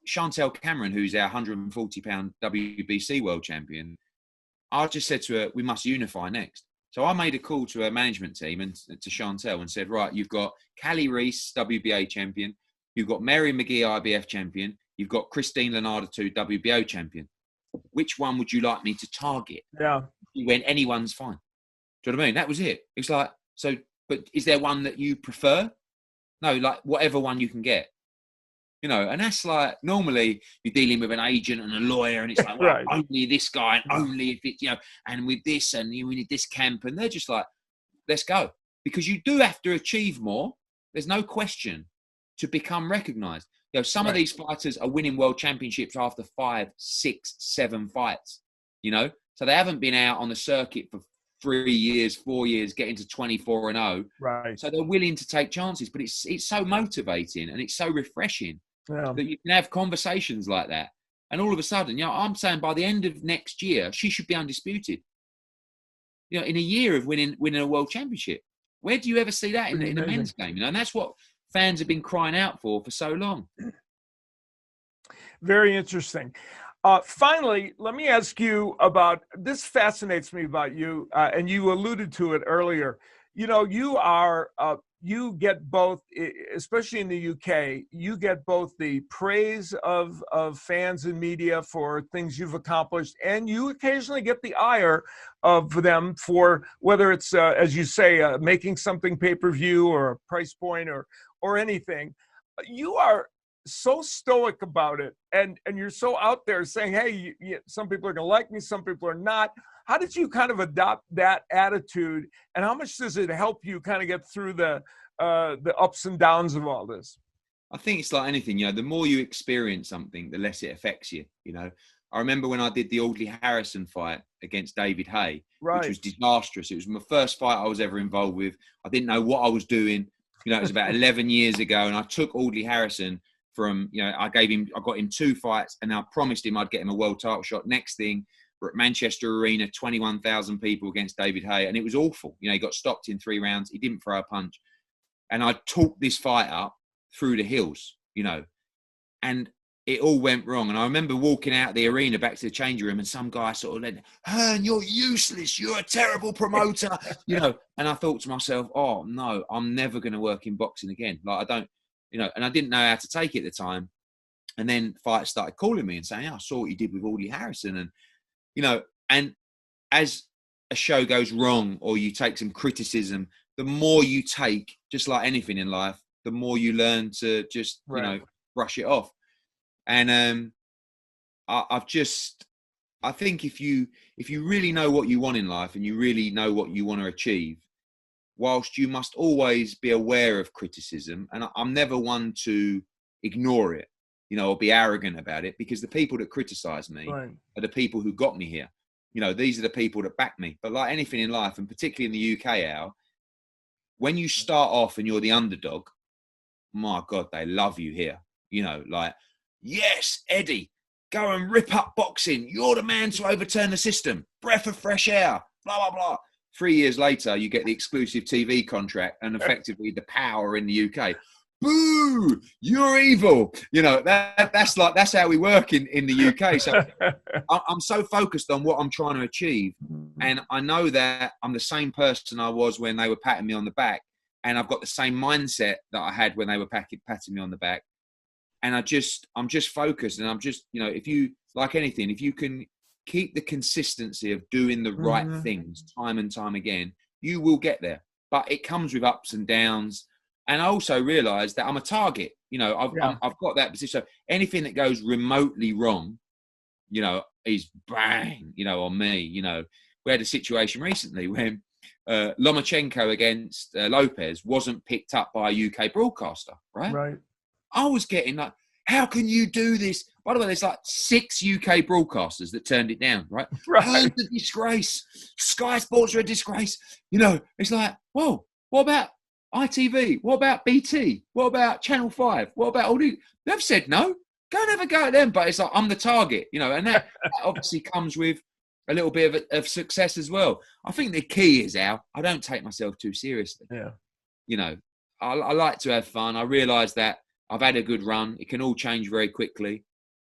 Chantel Cameron, who's our 140-pound WBC world champion, I just said to her, we must unify next. So I made a call to her management team and to Chantel and said, right, you've got Callie Reese, WBA champion. You've got Mary McGee, IBF champion. You've got Christine Leonardo, WBO champion. Which one would you like me to target? Yeah. She went, anyone's fine. Do you know what I mean? That was it. It's like, so, but is there one that you prefer? No, like whatever one you can get. You know, and that's like, normally you're dealing with an agent and a lawyer, and it's like, well, Right. only this guy, and only if it's, you know, and with this, and we need this camp, and they're just like, let's go. Because you do have to achieve more. There's no question, to become recognized. You know, some of these fighters are winning world championships after 5, 6, 7 fights, you know, so they haven't been out on the circuit for 3 years, 4 years, getting to 24-0. Right. So they're willing to take chances, but it's so motivating and it's so refreshing that you can have conversations like that. And all of a sudden, you know, I'm saying by the end of next year, she should be undisputed. You know, in a year of winning a world championship. Where do you ever see that in the men's game? You know, and that's what fans have been crying out for so long. Very interesting. Finally, let me ask you about, this fascinates me about you, and you alluded to it earlier. You know, you are, you get both, especially in the UK, you get both the praise of fans and media for things you've accomplished, and you occasionally get the ire of them for whether it's, as you say, making something pay-per-view or a price point or anything. You are so stoic about it, and you're so out there saying, hey, some people are going to like me, some people are not. How did you kind of adopt that attitude, and how much does it help you kind of get through the ups and downs of all this? I think it's like anything, you know, the more you experience something, the less it affects you, you know. I remember when I did the Audley Harrison fight against David Hay, which was disastrous. It was my first fight I was ever involved with. I didn't know what I was doing. You know, it was about 11 years ago, and I took Audley Harrison from, you know, I got him 2 fights, and I promised him I'd get him a world title shot. Next thing, we're at Manchester Arena, 21,000 people against David Hay, and it was awful. You know, he got stopped in 3 rounds. He didn't throw a punch. And I talked this fight up through the hills, you know, and it all went wrong. And I remember walking out of the arena back to the changing room, and some guy sort of led, Hearn, you're useless. You're a terrible promoter, you know. And I thought to myself, oh, no, I'm never going to work in boxing again. Like, I don't, you know, and I didn't know how to take it at the time. And then fighters started calling me and saying, I saw what you did with Audley Harrison. And, you know, and as a show goes wrong or you take some criticism, the more you take, just like anything in life, the more you learn to just, you know, brush it off. And I think if you really know what you want in life and you really know what you want to achieve, whilst you must always be aware of criticism, and I'm never one to ignore it, you know, or be arrogant about it, because the people that criticize me are the people who got me here. You know, these are the people that back me. But like anything in life, and particularly in the UK, Al, when you start off and you're the underdog, my God, they love you here. You know, like, yes, Eddie, go and rip up boxing. You're the man to overturn the system. Breath of fresh air, blah, blah, blah. 3 years later, you get the exclusive TV contract and effectively the power in the UK. Boo, you're evil. You know, that's how we work in the UK. So I'm so focused on what I'm trying to achieve. And I know that I'm the same person I was when they were patting me on the back. And I've got the same mindset that I had when they were patting me on the back. And I'm just focused. And I'm just, you know, if you, like anything, if you can keep the consistency of doing the right things time and time again, you will get there. But it comes with ups and downs. And I also realised that I'm a target. You know, I've got that position. So anything that goes remotely wrong, you know, is bang, you know, on me. You know, we had a situation recently when Lomachenko against Lopez wasn't picked up by a UK broadcaster, right? Right. I was getting like, how can you do this? By the way, there's like 6 UK broadcasters that turned it down, right? Hearn's a disgrace. Sky Sports are a disgrace. You know, it's like, whoa, what about ITV? What about BT? What about Channel 5? What about all these? They've said no. Go and have a go at them. But it's like, I'm the target, you know, and that obviously comes with a little bit of success as well. I think the key is, Al, I don't take myself too seriously. Yeah. You know, I like to have fun. I realise that I've had a good run. It can all change very quickly,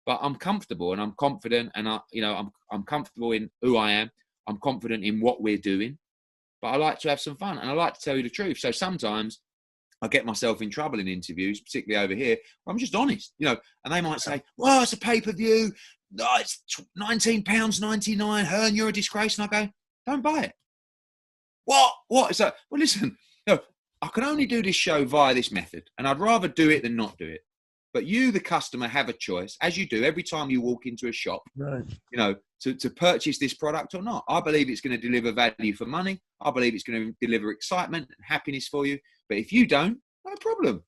but I'm comfortable and I'm confident, and I'm comfortable in who I am. I'm confident in what we're doing, but I like to have some fun and I like to tell you the truth. So sometimes I get myself in trouble in interviews, particularly over here, where I'm just honest, you know, and they might say, well, it's a pay-per-view. Oh, it's £19.99. Hearn, you're a disgrace. And I go, don't buy it. What? It's like, well, listen, you know, I can only do this show via this method, and I'd rather do it than not do it. But you, the customer, have a choice, as you do every time you walk into a shop, Right. you know, to purchase this product or not. I believe it's going to deliver value for money. I believe it's going to deliver excitement and happiness for you. But if you don't, no problem.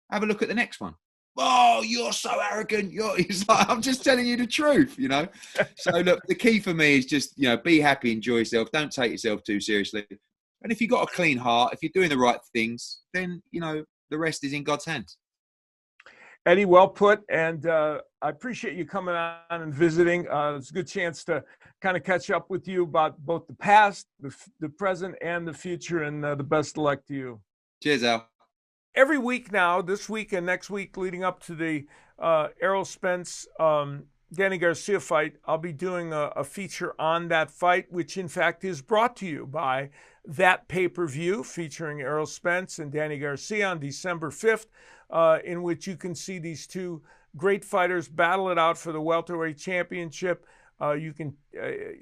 Have a look at the next one. Oh, you're so arrogant. It's like, I'm just telling you the truth, you know. So look, the key for me is just, you know, be happy, enjoy yourself. Don't take yourself too seriously. And if you've got a clean heart, if you're doing the right things, then, you know, the rest is in God's hands. Eddie, well put. And I appreciate you coming on and visiting. It's a good chance to kind of catch up with you about both the past, the present, and the future. And the best of luck to you. Cheers, Al. Every week now, this week and next week, leading up to the Errol Spence Danny Garcia fight, I'll be doing a feature on that fight, which in fact is brought to you by That Pay-Per-View, featuring Errol Spence and Danny Garcia on December 5th, in which you can see these two great fighters battle it out for the welterweight championship. You can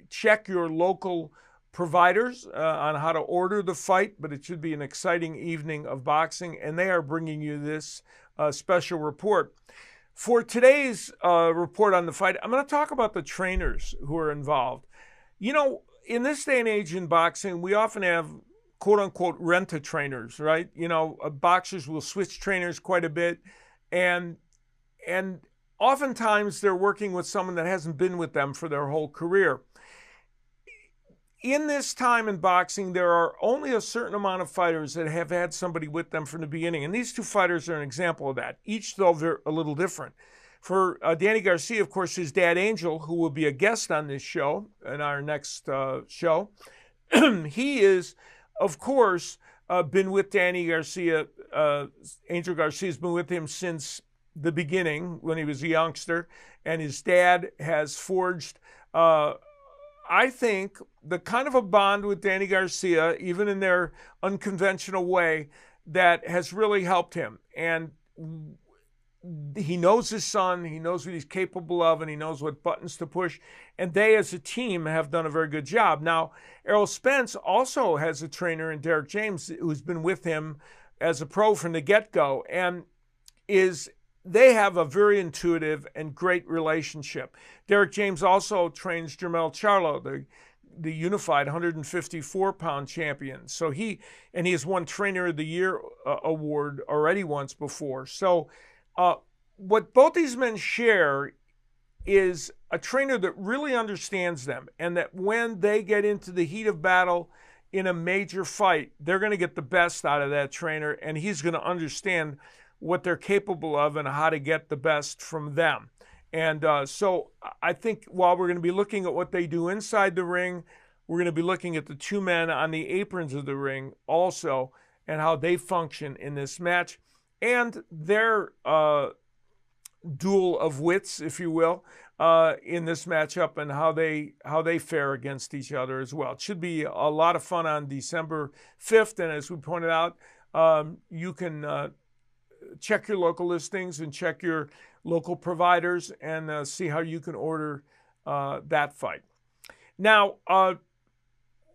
check your local providers on how to order the fight, but it should be an exciting evening of boxing, and they are bringing you this special report. For today's report on the fight, I'm going to talk about the trainers who are involved. You know, in this day and age in boxing, we often have quote-unquote rent-a-trainers, right? You know, boxers will switch trainers quite a bit, and oftentimes they're working with someone that hasn't been with them for their whole career. In this time in boxing, there are only a certain amount of fighters that have had somebody with them from the beginning. And these two fighters are an example of that, each though they're a little different. For Danny Garcia, of course, his dad, Angel, who will be a guest on this show, in our next show, he is, of course, been with Danny Garcia. Angel Garcia's been with him since the beginning when he was a youngster. And his dad has forged I think the kind of a bond with Danny Garcia, even in their unconventional way, that has really helped him. And he knows his son, he knows what he's capable of, and he knows what buttons to push. And they, as a team, have done a very good job. Now, Errol Spence also has a trainer in Derek James who's been with him as a pro from the get-go, and they have a very intuitive and great relationship. Derek James also trains Jermell Charlo, the unified 154-pound champion. So he has won Trainer of the Year award already once before. So what both these men share is a trainer that really understands them, and that when they get into the heat of battle in a major fight, they're going to get the best out of that trainer, and he's going to understand what they're capable of and how to get the best from them. And so I think while we're going to be looking at what they do inside the ring, we're going to be looking at the two men on the aprons of the ring also, and how they function in this match, and their duel of wits, if you will, in this matchup, and how they fare against each other as well. It should be a lot of fun on December 5th, and as we pointed out, you can check your local listings and check your local providers and see how you can order that fight. Now,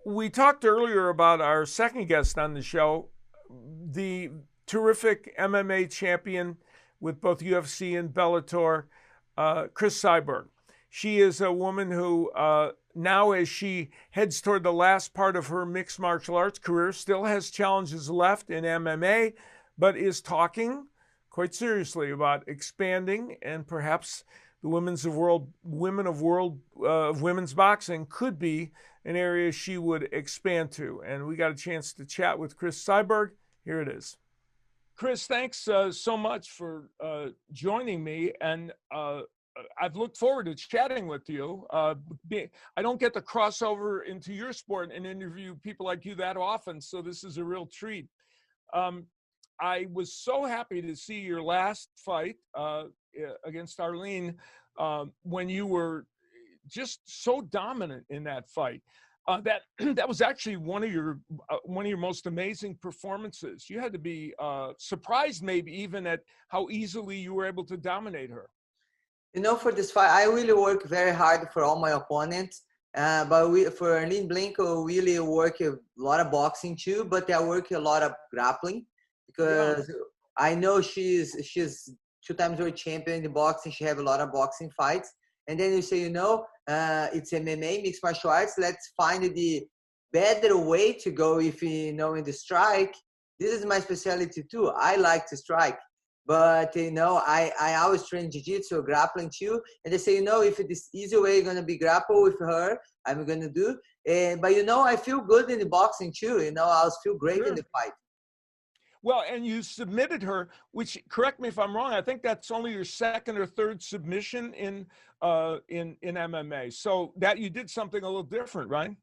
we talked earlier about our second guest on the show, the terrific MMA champion with both UFC and Bellator, Cris Cyborg. She is a woman who now, as she heads toward the last part of her mixed martial arts career, still has challenges left in MMA, but is talking quite seriously about expanding, and perhaps the women of women's boxing could be an area she would expand to. And we got a chance to chat with Cris Cyborg. Here it is. Cris, thanks so much for joining me, and I've looked forward to chatting with you. I don't get to cross over into your sport and interview people like you that often, so this is a real treat. I was so happy to see your last fight against Arlene when you were just so dominant in that fight. That was actually one of your most amazing performances. You had to be surprised, maybe even at how easily you were able to dominate her. You know, for this fight, I really work very hard for all my opponents. But for Arlene Blanco, we really work a lot of boxing too, but I work a lot of grappling, because I know she's two-times world champion in boxing. She have a lot of boxing fights. And then you say, it's MMA, mixed martial arts. Let's find the better way to go if in the strike. This is my specialty too. I like to strike. But, I always train jiu-jitsu, grappling too. And they say, if this easy way going to be grapple with her, I'm going to do. But, I feel good in the boxing too. I always feel great in the fight. Well, and you submitted her, which, correct me if I'm wrong, I think that's only your second or third submission in MMA. So that you did something a little different, right?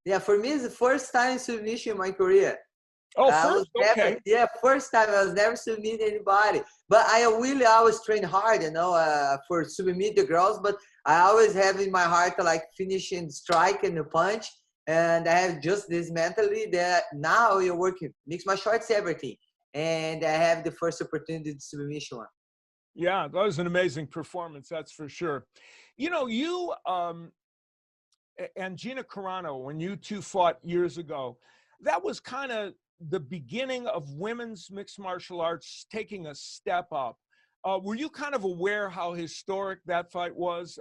Yeah, for me, it's the first time submission in my career. Oh, first? Okay. First time. I was never submit anybody. But I really always train hard, for submit the girls. But I always have in my heart, like, finishing strike and the punch. And I have just this mentally that now you're working, mix my shorts, everything. And I have the first opportunity to submission one. Yeah, that was an amazing performance, that's for sure. You and Gina Carano, when you two fought years ago, that was kind of the beginning of women's mixed martial arts taking a step up. Were you kind of aware how historic that fight was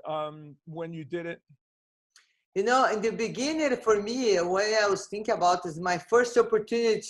when you did it? In the beginning, for me, when I was thinking about this, my first opportunity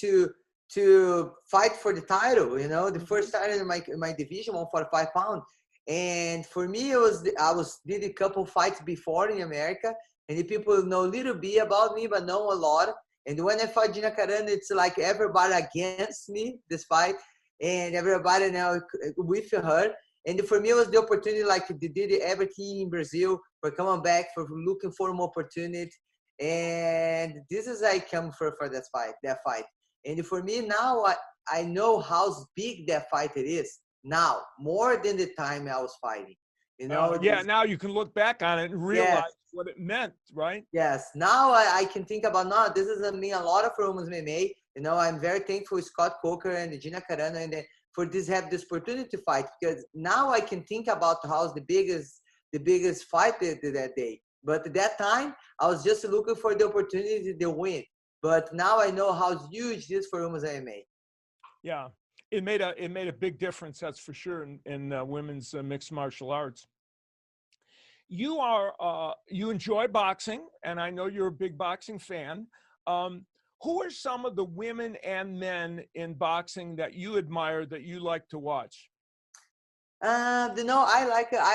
to fight for the title, the first title in my division, 145 pounds. And for me, I did a couple fights before in America, and the people know a little bit about me, but know a lot. And when I fought Gina Carano, it's like everybody against me, this fight, and everybody now with her. And for me, it was the opportunity, like they did everything in Brazil, for coming back, for looking for more opportunity. And this is I come for that fight. And for me now, I know how big that fight it is now, more than the time I was fighting. Now you can look back on it and realize what it meant, right? Yes. Now I can think about, no, this is mean a lot for women's MMA. I'm very thankful for Scott Coker and Gina Carano and for have this opportunity to fight, because now I can think about how's the biggest fight that day. But at that time, I was just looking for the opportunity to win. But now I know how huge this is for women's MMA. Yeah, it made a big difference, that's for sure, in women's mixed martial arts. You enjoy boxing, and I know you're a big boxing fan. Who are some of the women and men in boxing that you admire that you like to watch? I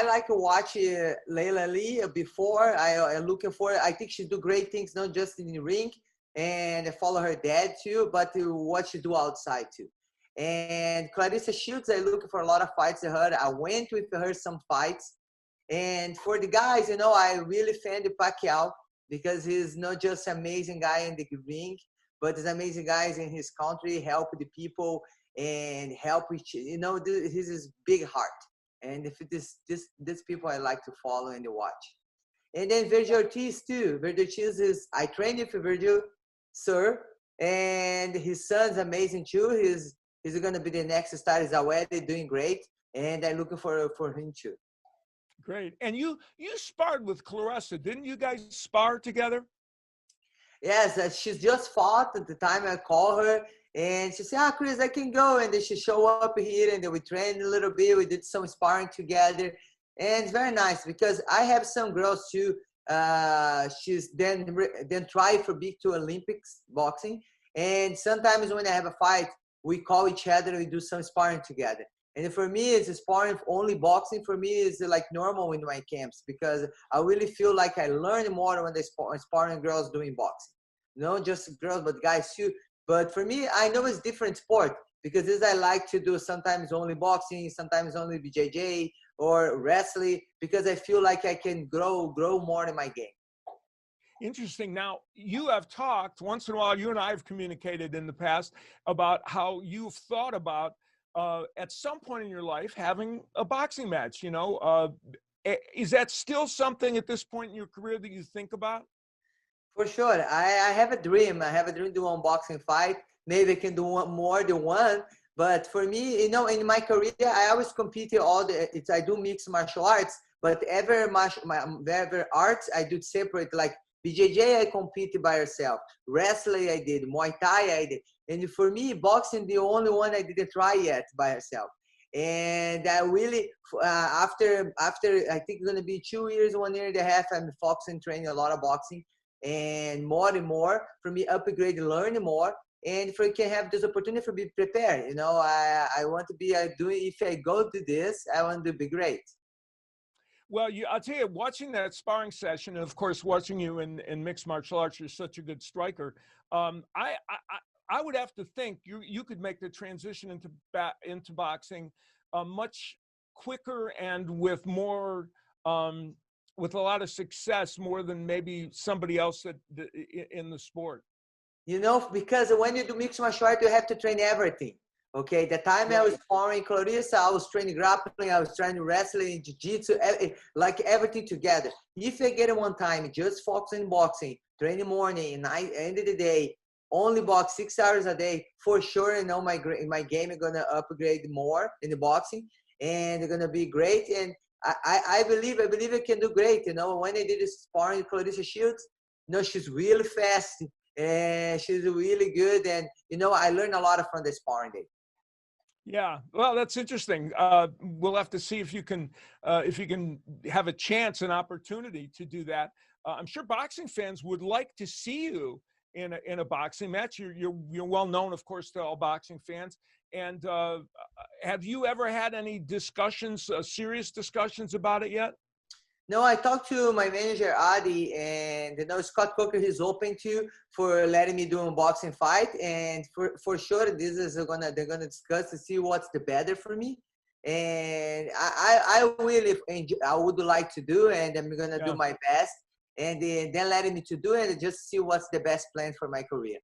like to watch Layla Lee before. I'm looking for. I think she do great things, not just in the ring, and I follow her dad too, but what she do outside too. And Clarissa Shields, I looking for a lot of fights with her. I went with her some fights. And for the guys, I really fan the Pacquiao, because he's not just an amazing guy in the ring, but he's amazing guys in his country, help the people and help each. He's his big heart. And if this people I like to follow and to watch. And then Virgil Ortiz too. Virgil Ortiz I trained with Virgil, sir, and his son's amazing too. He's gonna be the next star. He's already doing great, and I'm looking for him too. Great. And you sparred with Clarissa, didn't you guys spar together? Yes, she's just fought at the time I called her, and she said, Chris, I can go. And then she show up here, and then we trained a little bit. We did some sparring together, and it's very nice, because I have some girls too. She's then try for big to Olympics boxing, and sometimes when I have a fight, we call each other, we do some sparring together. And for me, it's sparring only boxing. For me, is like normal in my camps, because I really feel like I learn more when they sparring girls doing boxing. Not just girls, but guys too. But for me, I know it's different sport, because this I like to do sometimes only boxing, sometimes only BJJ or wrestling, because I feel like I can grow more in my game. Interesting. Now, you have talked once in a while, you and I have communicated in the past about how you've thought about at some point in your life having a boxing match. Is that still something at this point in your career that you think about? For sure. I have a dream. I have a dream to do one boxing fight. Maybe I can do more than one. But for me, in my career, I always competed I do mixed martial arts, but every arts I do separate. Like BJJ, I competed by yourself. Wrestling, I did. Muay Thai, I did. And for me, boxing, the only one I didn't try yet by herself. And I really, after I think it's gonna be 2 years, 1.5 years, I'm focusing training a lot of boxing, and more for me upgrade, learn more, and for can have this opportunity for be prepared. You know, I want to be doing, if I go to this, I want to be great. Well, I'll tell you, watching that sparring session, and of course, watching you in mixed martial arts, you're such a good striker. I would have to think you could make the transition into boxing much quicker and with more with a lot of success, more than maybe somebody else in the sport. You know, because when you do mixed martial arts, you have to train everything. Okay, the time I was sparring Clarissa, I was training grappling, I was training wrestling, jiu-jitsu, like everything together. If I get it one time, just focusing boxing, training morning and night, end of the day, only box 6 hours a day, for sure, you know, my game is gonna upgrade more in the boxing, and they're gonna be great. And I believe I can do great. You know, when I did this sparring Clarissa Shields, you know, she's really fast and she's really good. And you know, I learned a lot from the sparring day. Yeah, well, that's interesting. We'll have to see if you can have a chance, an opportunity to do that. I'm sure boxing fans would like to see you in a boxing match. You're well known, of course, to all boxing fans. And have you ever had any discussions, serious discussions about it yet? No, I talked to my manager Adi, and you know, Scott Coker, he's open to for letting me do a boxing fight, and for sure they're gonna discuss to see what's the better for me, and I really I would like to do, and I'm gonna do my best, and then letting me to do it and just see what's the best plan for my career.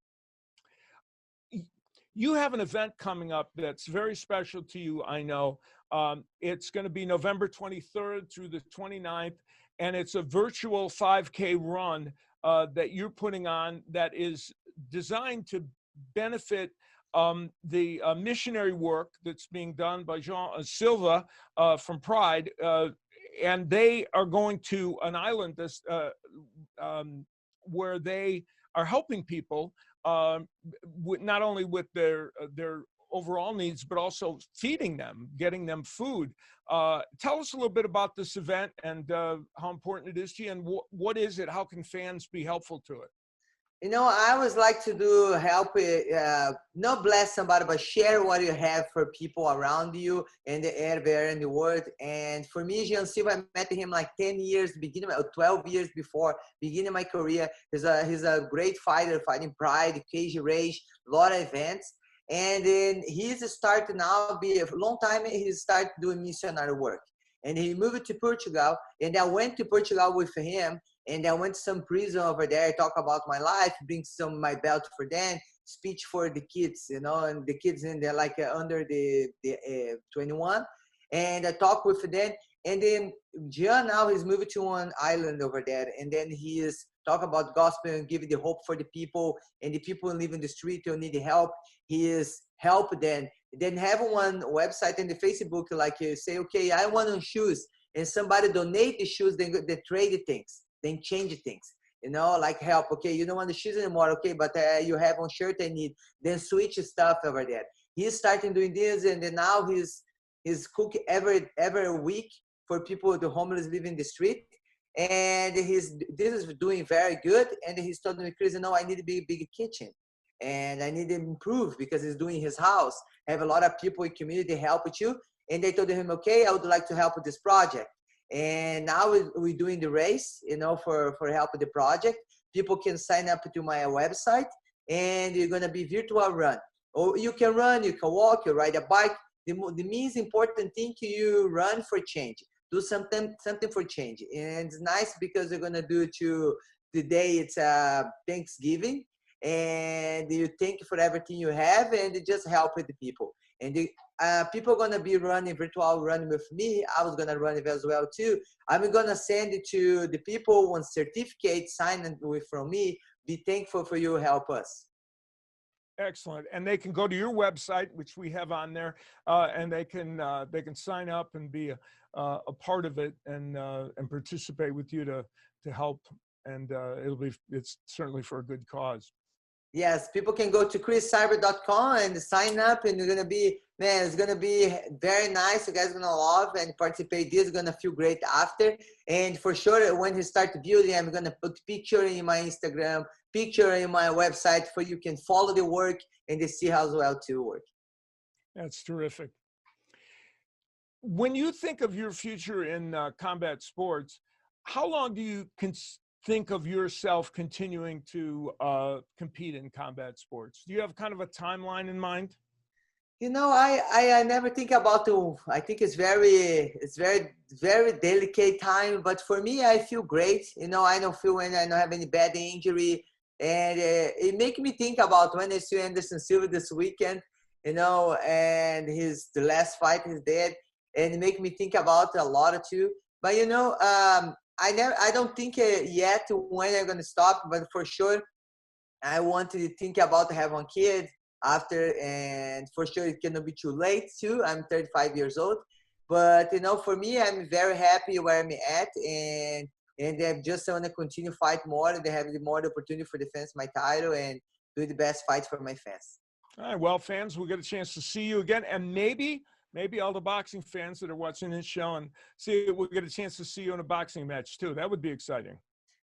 You have an event coming up that's very special to you, I know. It's going to be November 23rd through the 29th, and it's a virtual 5K run that you're putting on that is designed to benefit the missionary work that's being done by Jean Silva from Pride. And they are going to an island where they are helping people not only with their overall needs, but also feeding them, getting them food. Tell us a little bit about this event and how important it is to you, and what is it? How can fans be helpful to it? You know, I always like to help, not bless somebody, but share what you have for people around you and the area in the world. And for me, Jean Silva, I met him like 10 years, 12 years before beginning my career. He's a great fighter, fighting Pride, Cage Rage, a lot of events. And then he's started now, be a long time, he started doing missionary work. And he moved to Portugal, and I went to Portugal with him, and I went to some prison over there, talk about my life, bring my belt for them, speech for the kids, you know, and the kids in there like under the 21. And I talk with them. And then Gian now he's moved to one island over there, and then he is talk about gospel and give the hope for the people, and the people who live in the street who need help. He is help them. Then have one website in the Facebook, like you say, okay, I want shoes, and somebody donate the shoes, then they trade things, then change things, you know, like help. Okay, you don't want the shoes anymore, okay, but you have one shirt I need, then switch stuff over there. He's starting doing this, and then now he's cooking every week for people, the homeless live in the street, and this is doing very good. And he's told me, Chris, you know, I need a big kitchen, and I need to improve because he's doing his house. Have a lot of people in community help with you. And they told him, okay, I would like to help with this project. And now we're doing the race, you know, for help with the project. People can sign up to my website, and you're going to be virtual run. Or you can run, you can walk, you ride a bike. The most important thing, you run for change. Do something for change. And it's nice because you're going to do to the day it's Thanksgiving. And you thank you for everything you have, and just help with the people. And people are gonna be running virtual running with me. I was gonna run it as well too. I'm gonna send it to the people one certificate signed with from me. Be thankful for you help us. Excellent. And they can go to your website, which we have on there, and they can sign up and be a part of it and participate with you to help. And it's certainly for a good cause. Yes, people can go to CrisCyborg.com and sign up, and you're going to be Man, it's gonna be very nice. You guys are gonna love and participate. This is gonna feel great after. And for sure, when he start building, I'm gonna put picture in my Instagram, picture in my website, for you can follow the work and they see how well to work. That's terrific. When you think of your future in combat sports, how long do you think of yourself continuing to compete in combat sports? Do you have kind of a timeline in mind? You know, I never think about it. I think it's very delicate time. But for me, I feel great. You know, I don't feel when I don't have any bad injury, and it make me think about when I see Anderson Silva this weekend. You know, and the last fight is dead, and it make me think about a lot too. But you know, I don't think yet when I'm gonna stop. But for sure, I want to think about having a kid after, and for sure it cannot be too late too. I'm 35 years old, but you know, for me, I'm very happy where I'm at, and I just want to continue fight more, and they have more the opportunity for defense my title and do the best fight for my fans. All right, well, fans, we'll get a chance to see you again, and maybe all the boxing fans that are watching this show and see, we'll get a chance to see you in a boxing match too. That would be exciting.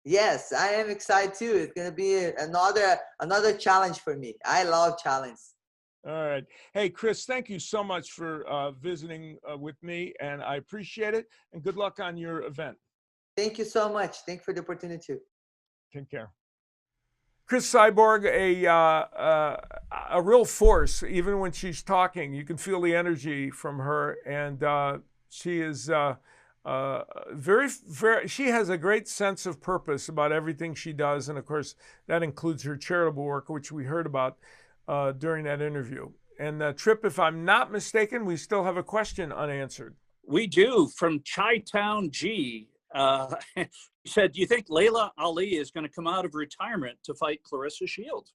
Yes, I am excited too. It's gonna be another challenge for me. I love challenge. All right. Hey, Cris, thank you so much for visiting with me, and I appreciate it. And good luck on your event. Thank you so much. Thank you for the opportunity. Take care. Cris Cyborg, a real force. Even when she's talking, you can feel the energy from her, and she is. She has a great sense of purpose about everything she does, and of course that includes her charitable work, which we heard about during that interview. And Trip, if I'm not mistaken, we still have a question unanswered. We do, from Chi-Town G. He said, do you think Laila Ali is going to come out of retirement to fight Clarissa Shields?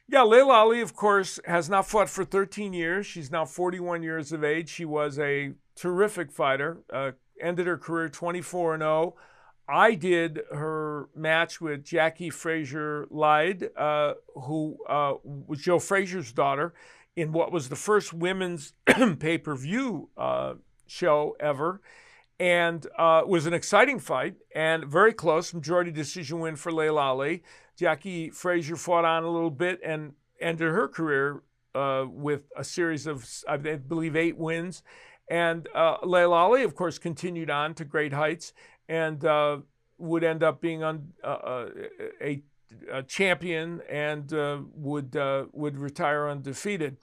Yeah, Laila Ali, of course, has not fought for 13 years. She's now 41 years of age. She was a terrific fighter, ended her career 24-0. I did her match with Jackie Frazier-Lyde, who was Joe Frazier's daughter, in what was the first women's pay-per-view show ever. And it was an exciting fight and very close, majority decision win for Laila Ali. Jackie Frazier fought on a little bit and ended her career with a series of, I believe, 8 wins. And Laila Ali, of course, continued on to great heights and would end up being a champion and would retire undefeated.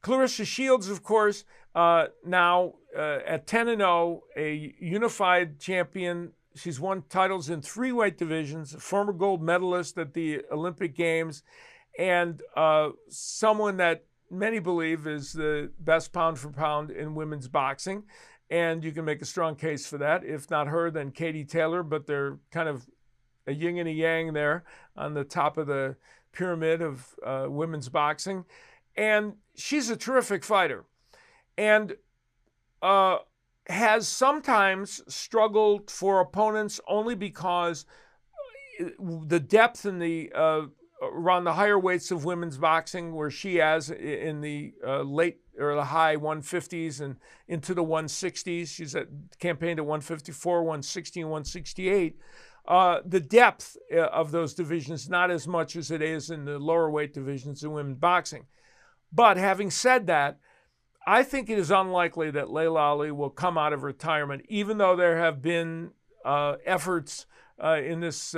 Clarissa Shields, of course, now at 10-0, a unified champion. She's won titles in 3 weight divisions, a former gold medalist at the Olympic Games, and someone that many believe is the best pound for pound in women's boxing. And you can make a strong case for that. If not her, then Katie Taylor, but they're kind of a yin and a yang there on the top of the pyramid of women's boxing. And she's a terrific fighter and has sometimes struggled for opponents only because the depth in the around the higher weights of women's boxing, where she has in the late or the high 150s and into the 160s. She's campaigned at 154, 160, and 168. The depth of those divisions, not as much as it is in the lower weight divisions in women's boxing. But having said that, I think it is unlikely that Laila Ali will come out of retirement, even though there have been efforts in this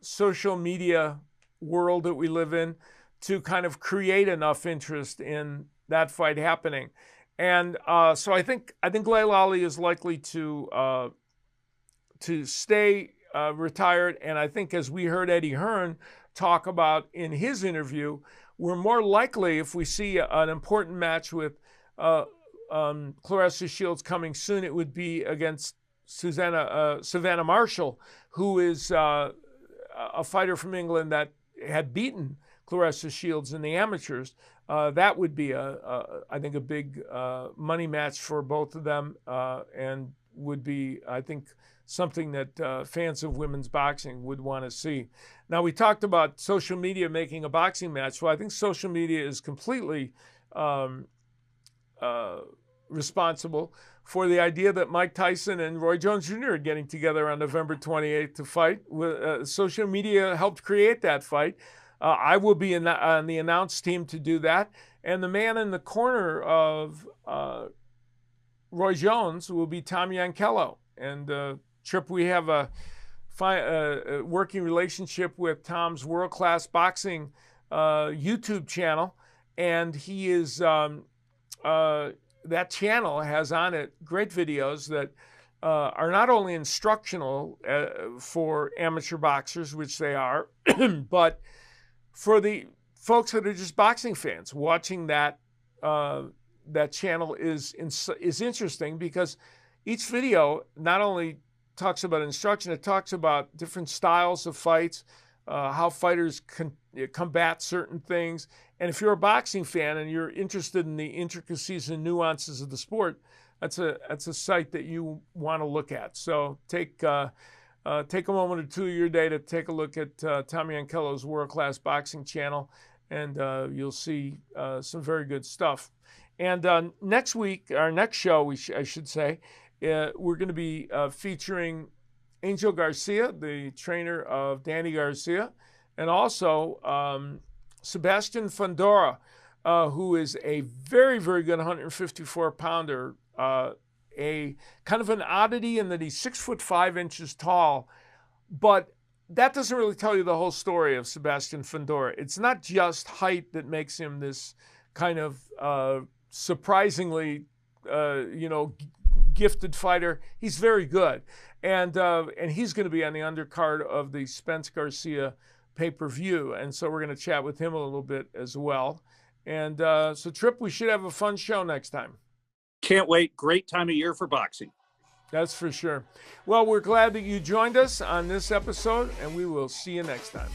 social media world that we live in to kind of create enough interest in that fight happening. And so I think Laila Ali is likely to stay retired. And I think, as we heard Eddie Hearn talk about in his interview, we're more likely, if we see an important match with Clarissa Shields coming soon, it would be against Savannah Marshall, who is a fighter from England that had beaten Clarissa Shields in the amateurs. That would be, I think, a big money match for both of them, and would be, I think, something that fans of women's boxing would want to see. Now, we talked about social media making a boxing match. Well, I think social media is completely um, responsible for the idea that Mike Tyson and Roy Jones Jr. are getting together on November 28th to fight. Social media helped create that fight. I will be on the announced team to do that. And the man in the corner of Roy Jones will be Tom Yankello. And Trip, we have a working relationship with Tom's World Class Boxing YouTube channel. And he is... that channel has on it great videos that are not only instructional for amateur boxers, which they are, but for the folks that are just boxing fans. Watching that that channel is interesting because each video not only talks about instruction, it talks about different styles of fights, how fighters combat certain things. And if you're a boxing fan and you're interested in the intricacies and nuances of the sport, that's a site that you want to look at. So take a moment or two of your day to take a look at Tom Yankello's World Class Boxing channel, and you'll see some very good stuff. And next week, our next show, I should say, we're going to be featuring Angel Garcia, the trainer of Danny Garcia, and also Sebastian Fundora, who is a very, very good 154-pounder, a kind of an oddity in that he's 6'5" tall, but that doesn't really tell you the whole story of Sebastian Fundora. It's not just height that makes him this kind of surprisingly, gifted fighter. He's very good, and he's going to be on the undercard of the Spence Garcia pay-per-view, and so we're going to chat with him a little bit as well. And so, Trip, we should have a fun show next time. Can't wait. Great time of year for boxing. That's for sure. Well, we're glad that you joined us on this episode, and we will see you next time.